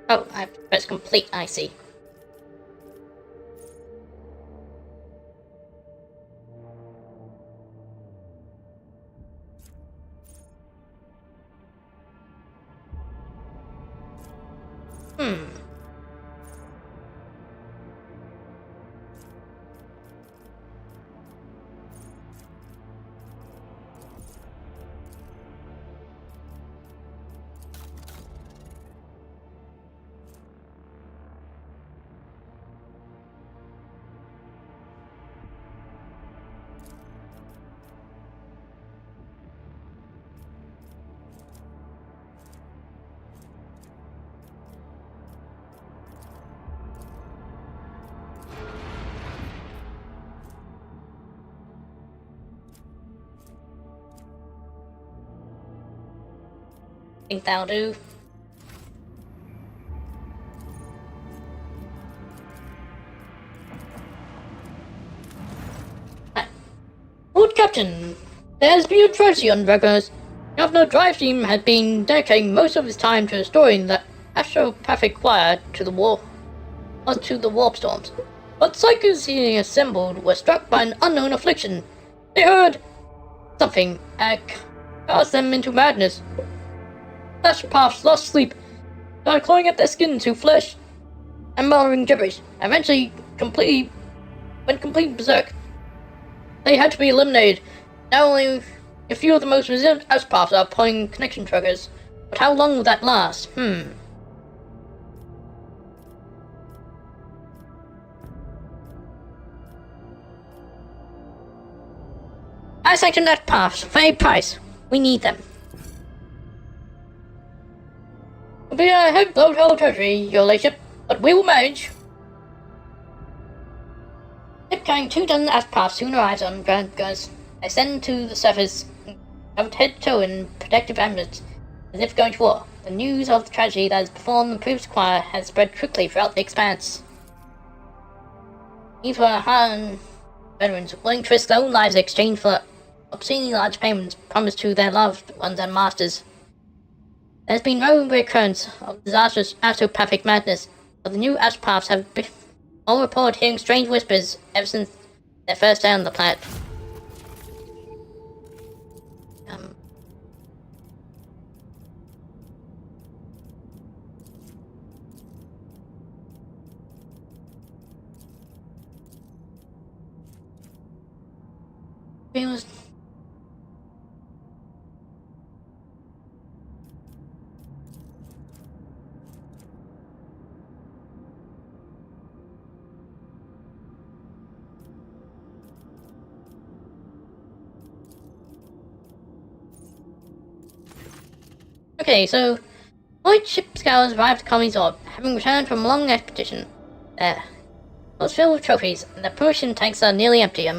Oh, I have to press complete, I see. Think that'll do. Lord Captain, there's been a tragedy on Dragos. Governor Driveteam had been dedicating most of his time to restoring the astropathic wire to the warp storms. But psychers he assembled were struck by an unknown affliction. They heard something caused them into madness. Flesh paths lost sleep, started clawing at their skin into flesh, and muttering gibberish. Eventually, went completely berserk. They had to be eliminated. Not only a few of the most resilient aspaths are pulling connection triggers, but how long will that last? I section that paths for any price. We need them. We have no territory, your lordship, but we will manage. Ship carrying 2 dozen astromorphs soon arrives on ground guns. Ascend to the surface, covered head to toe in protective armaments, as if going to war. The news of the tragedy that has befallen the previous choir has spread quickly throughout the expanse. These were Han veterans willing to risk their own lives in exchange for obscenely large payments promised to their loved ones and masters. There has been no recurrence of disastrous astropathic madness, but the new astropaths have all reported hearing strange whispers ever since their first day on the planet. Feels okay, so Lloyd ship scours arrived at Colony's Orb, having returned from a long expedition. There. It was filled with trophies, and the provision tanks are nearly empty.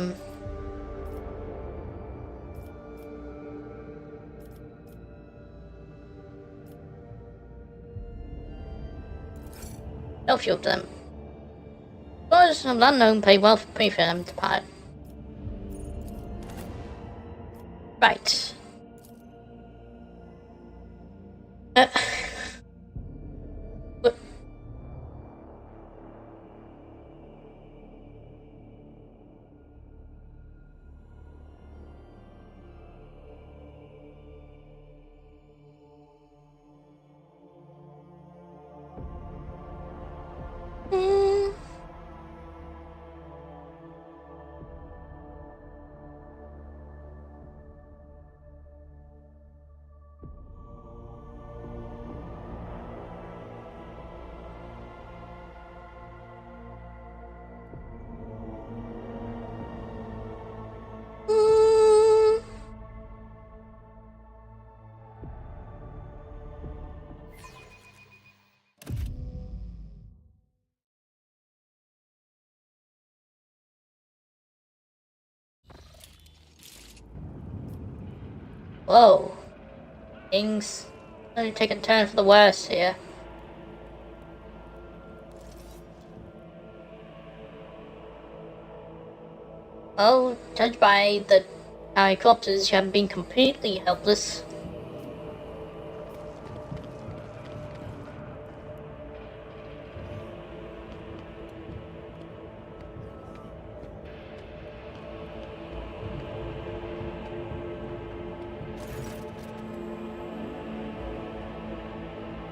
No fuel to them. Those of unknown pay well for them to pilot. Right. What? Whoa. Things only take a turn for the worse here. Well, judged by the corpses, you have been completely helpless.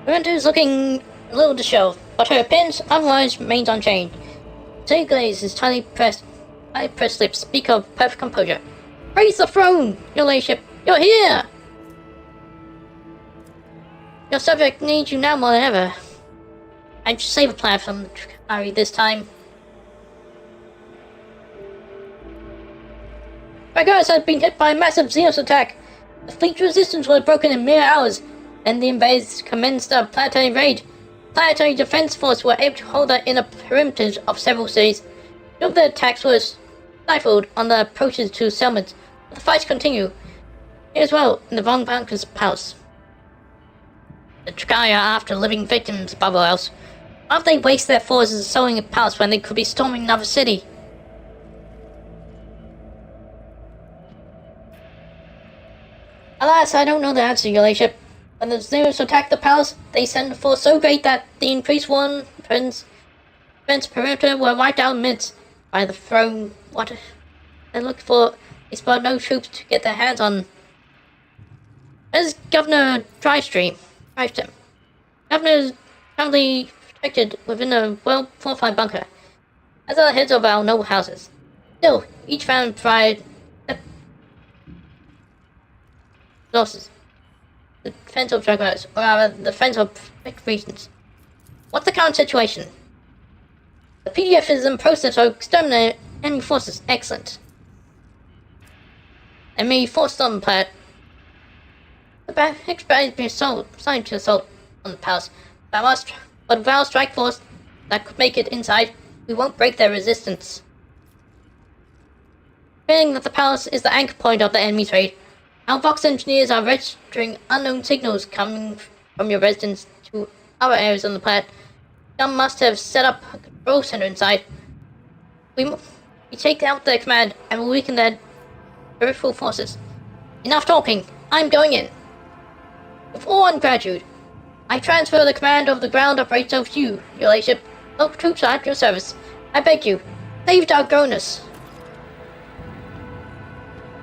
Miranda is looking a little disheveled, but her appearance otherwise remains unchanged. Say Glaze, his tightly pressed lips speak of perfect composure. Praise the throne, your ladyship! You're here! Your subject needs you now more than ever. I should save a plan from Harry this time. Dragonis had been hit by a massive Xenos attack. The fleet's resistance was broken in mere hours, and the invaders commenced a planetary raid. Planetary defense force were able to hold the inner perimeters of several cities. Some of the attacks were stifled on the approaches to settlements, but the fights continue. Here as well, in the Von Banker's palace. The Trikaya are after living victims above all else. Why would they waste their forces assaulting a palace when they could be storming another city? Alas, I don't know the answer, your ladyship. When the Xenos attacked the palace, they sent a force so great that the increased one defense perimeter were wiped out in minutes by the throne. What they looked for, they spotted no troops to get their hands on. As Governor Drystream. Governor is currently protected within a well-fortified bunker, as are the heads of our noble houses. Still, each found pride resources. The defense of Dragonis, or rather, the defense of fake reasons. What's the current situation? The PDF is in process of exterminating enemy forces. Excellent. Enemy forces on the planet. The expert has been assigned to assault on the palace. But without a strike force that could make it inside, we won't break their resistance. Feeling that the palace is the anchor point of the enemy's raid, our Vox engineers are registering unknown signals coming from your residence to other areas on the planet. Some must have set up a control center inside. We take out their command and will weaken their peripheral forces. Enough talking. I'm going in. Before gratitude, I transfer the command of the ground operations to you, your ladyship. Local troops are at your service. I beg you, they've outgrown us.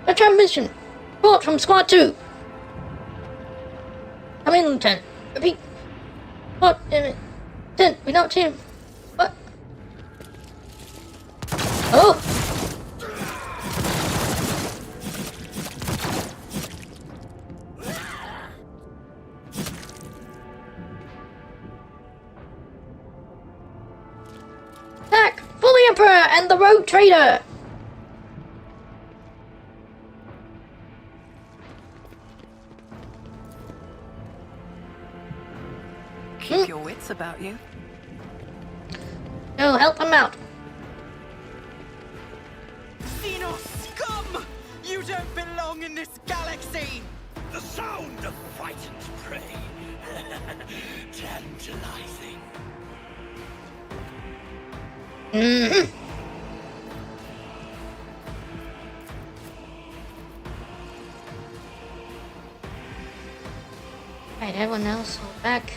A transmission. Report from Squad 2. Come in, Lieutenant. Repeat. What? Lieutenant, we don't see him. What? Oh! Attack! For the Emperor and the Rogue Trader! Keep your wits about you. No, help him out. Xenos scum! You don't belong in this galaxy! The sound of fight and prey. Tantalizing. Right, everyone else, hold back.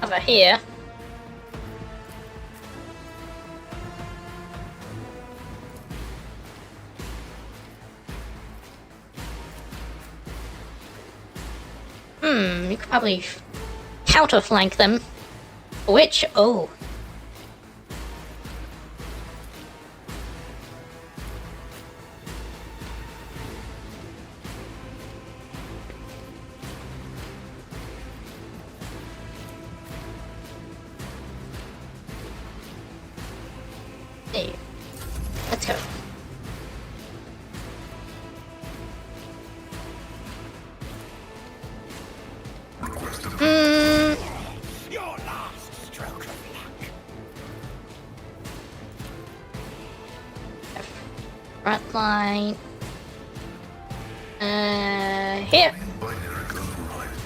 Over here. You could probably counterflank them. Which? Oh. Hey, let's go. Your last stroke of luck. Front line. Here. Binary override.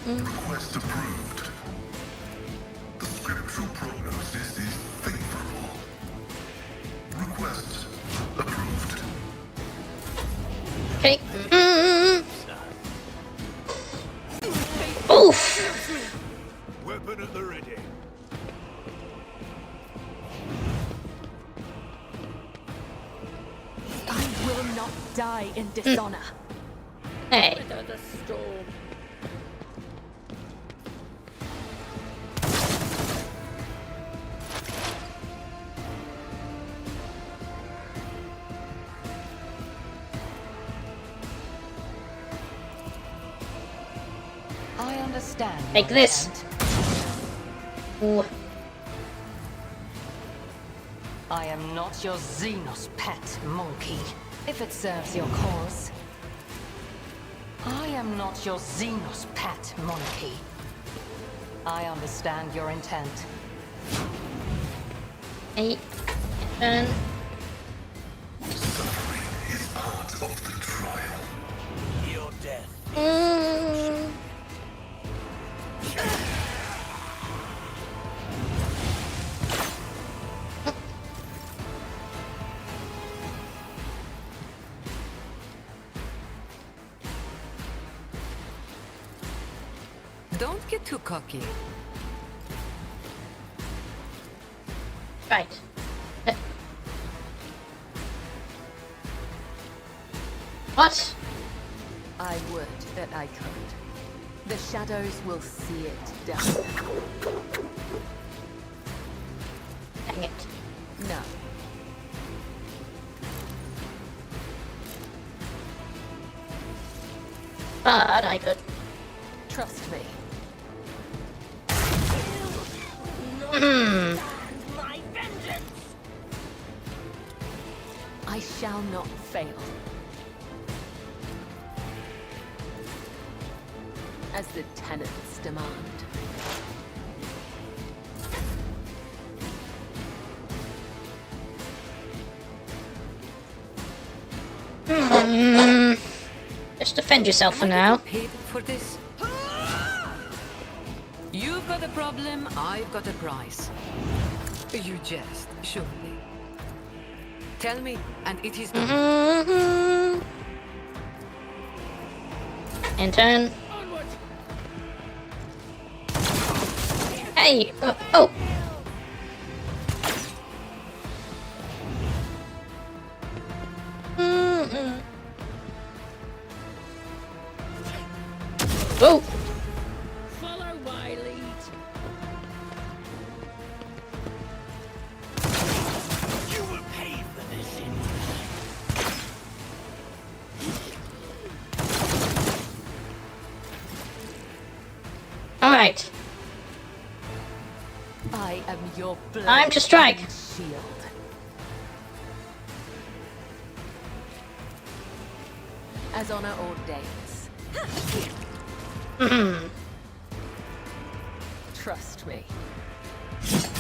Request approved. The scriptural prognosis is favorable. Request approved. Okay. Oof. Weapon at the ready. I will not die in dishonor. Hey. The storm. I understand. Like this. Ooh. I am not your Xenos pet, monkey. If it serves your cause. I am not your Xenos pet, monkey. I understand your intent. Hey. And Suffering is part of the trial. Your death. Don't get too cocky. right. What? I would that I could. The shadows will see it done. Dang it. No. But I could. Trust me. My vengeance! I shall not fail. As the tenants demand. Just defend yourself for now. Paid for this? You've got a problem, I've got a price. You jest, surely. Tell me, and it is done. In turn. Hey! Oh! Whoa! Follow my lead. You will pay for this in Alright. I am your blade Time to strike. and shield. As honor ordains. Trust me.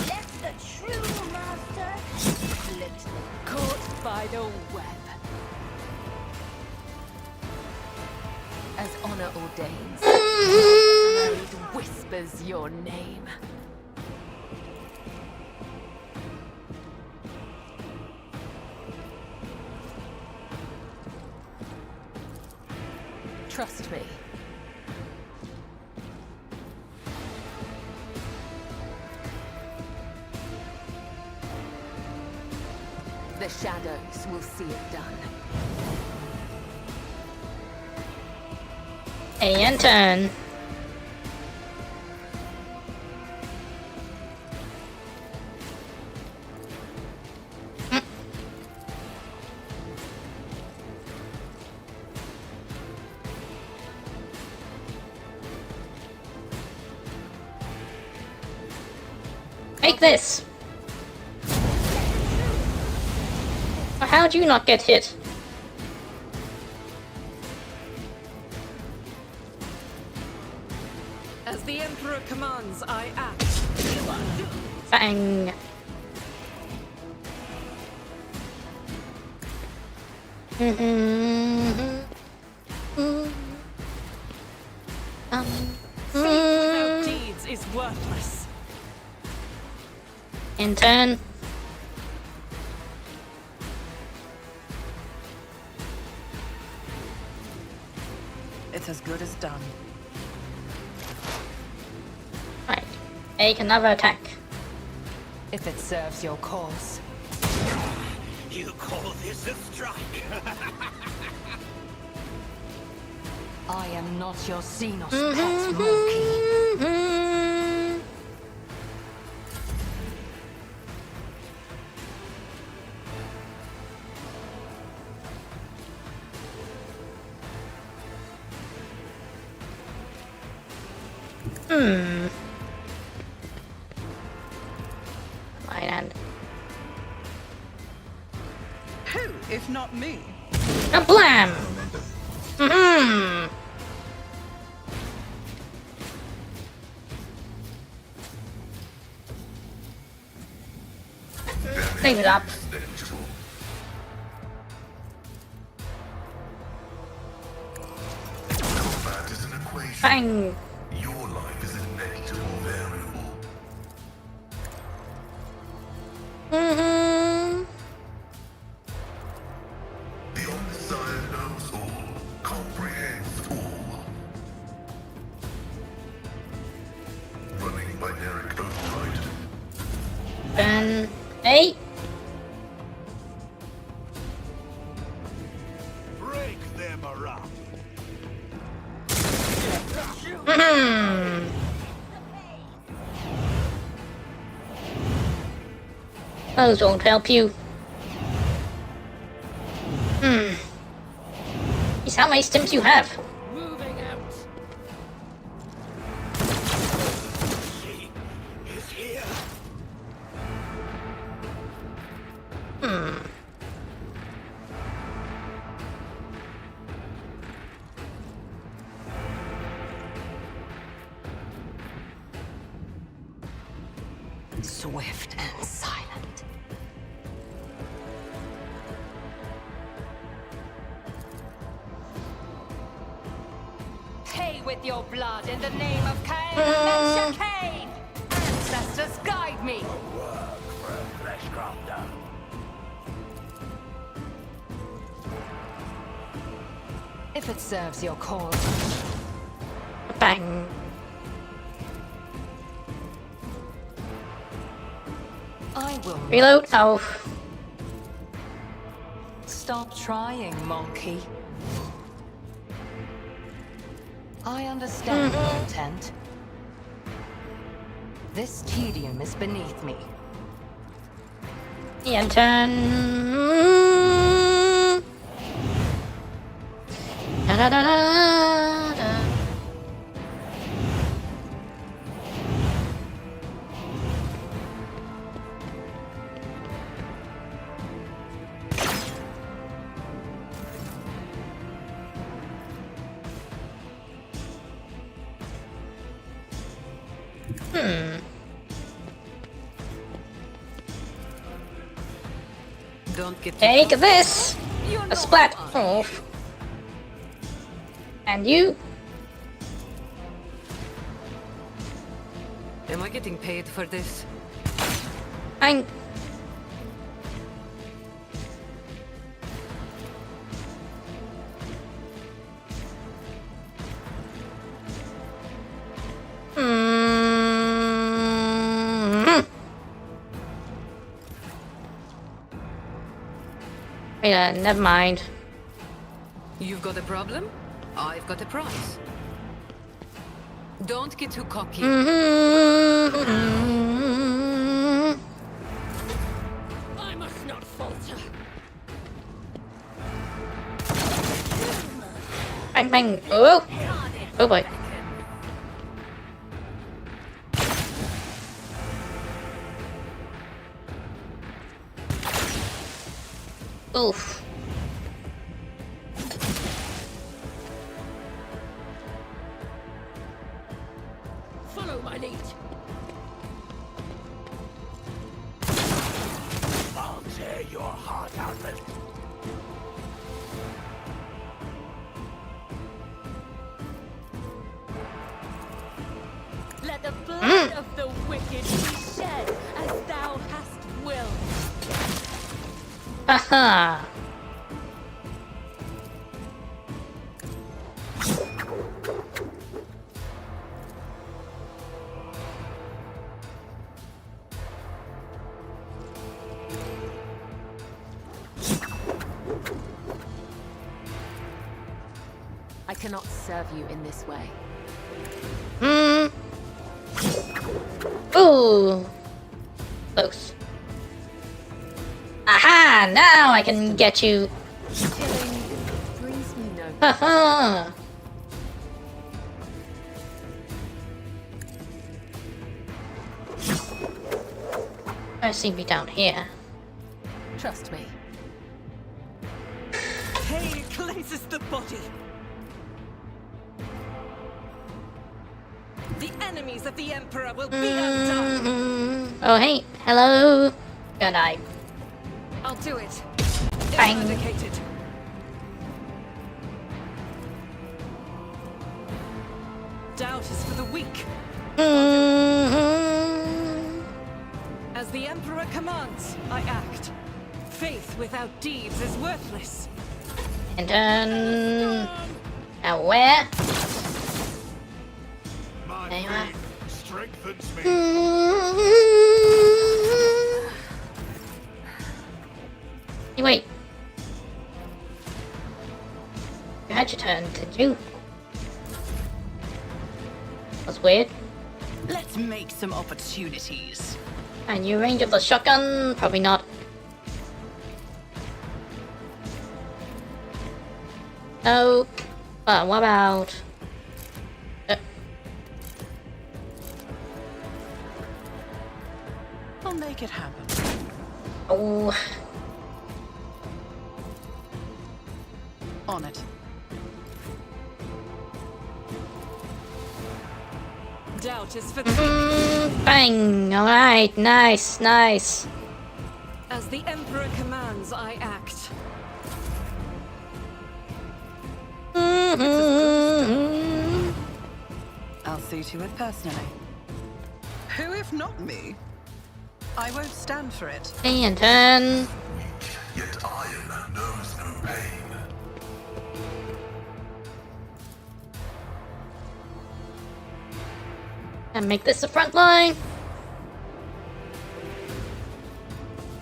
Let the true master split caught by the web. As honor ordains, blade whispers your name. Trust me. The shadows will see it done. And turn. Take this! How'd you not get hit? As the Emperor commands, I act. Bang! Without deeds is worthless. In turn. It's as good as done. Right. Make another attack. If it serves your cause. You call this a strike? I am not your Xenos pet, monkey. Right hand. Who, if not me? Kablam! Clean it up. Negligible. Combat is an equation. Bang! Your life is a negligible variable. The Omniscient knows all, comprehends all. Running binary override. Then, hey! Break them around. Those won't help you. Is how many stims you have? Moving out. She is here. Swift and silent. Pay with your blood in the name of Cain and Chicane! Ancestors, guide me! If it serves your cause. Bang. I will Reload. Oh. stop trying, monkey. I understand your intent. This tedium is beneath me. And turn. Da da da da da. Don't get Take this! A splat off. And you? Am I getting paid for this? I'm. Yeah, never mind. You've got a problem? I've got a prize. Don't get too cocky. I must not falter. Bang bang. Oh! Oh boy. Oof. Follow my lead. I'll tear your heart out and Let the blood of the wicked be shed as thou hast willed. Haha. I cannot serve you in this way. Ooh. Close. Aha! Now I can get you. Killing brings me no. Haha. I see me down here. Trust me. Pain cleanses the body. The enemies of the Emperor will be undone. Oh hey, hello. Good night. I'll do it. Bang. Eradicated. Doubt is for the weak. As the Emperor commands, I act. Faith without deeds is worthless. And then now where? There you are. Strengthens me. Hey, wait. You had your turn, did you? That's weird. Let's make some opportunities. And you range of the shotgun? Probably not. No. But what about? I'll make it happen. Oh. On it. Doubt is for Bang! Alright, nice, nice. As the Emperor commands, I act. I'll see to it personally. Who if not me? I won't stand for it. And turn. Yet iron knows no pain. And make this the front line.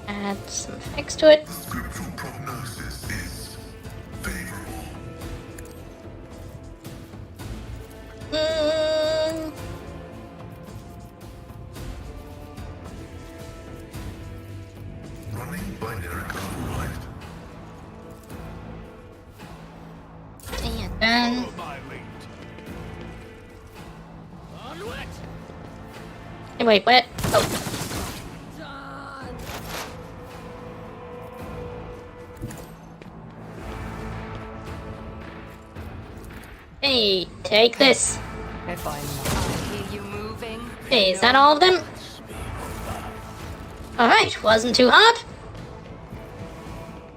Add some effects to it. The scriptural prognosis is favorable. Running binary override. And then. Hey, wait, what? Oh. Hey, take this. If I hear you moving. Hey, is that all of them? Alright, wasn't too hard.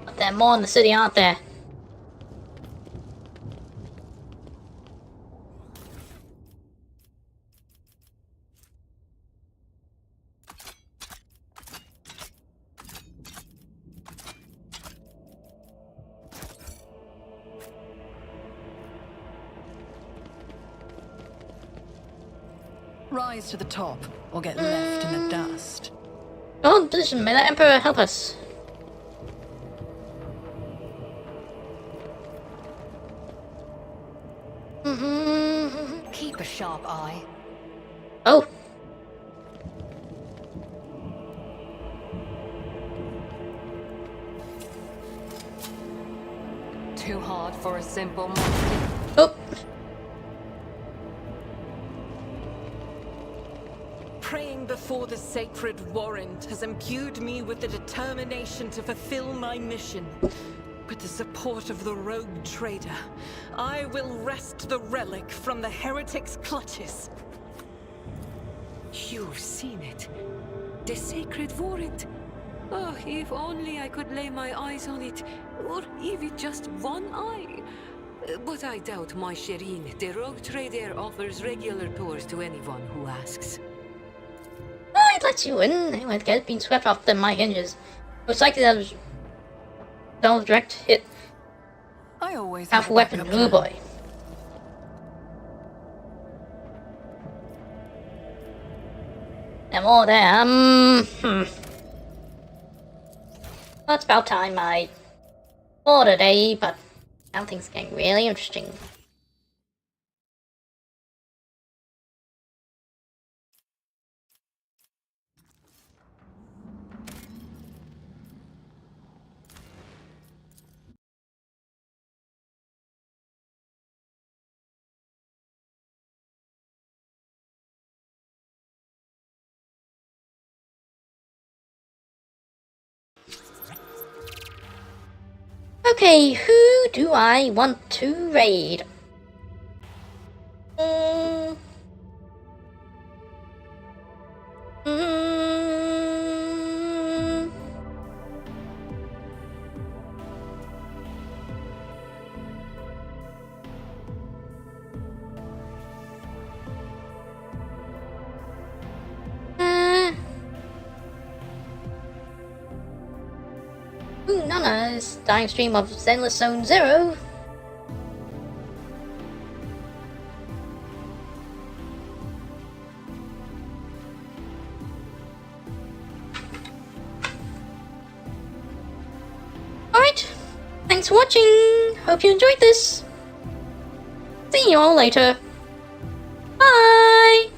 But there are more in the city, aren't there? Rise to the top, or get left in the dust. Hold position, may the Emperor help us. Keep a sharp eye. Oh. Too hard for a simple monster. Oh. Praying before the sacred warrant has imbued me with the determination to fulfill my mission. With the support of the rogue trader, I will wrest the relic from the heretic's clutches. You've seen it. The sacred warrant. Oh, if only I could lay my eyes on it, or even just one eye. But I doubt my Shireen, the rogue trader, offers regular tours to anyone who asks. I'd let you in. I would get being swept off my hinges. Most likely that was no direct hit. I always Half have a weapon, backup oh plan. boy. And more there. Well, it's about time I call it a day, but now things are getting really interesting. Okay, who do I want to raid? Nana's dying stream of Zenless Zone Zero. Alright, thanks for watching. Hope you enjoyed this. See you all later. Bye!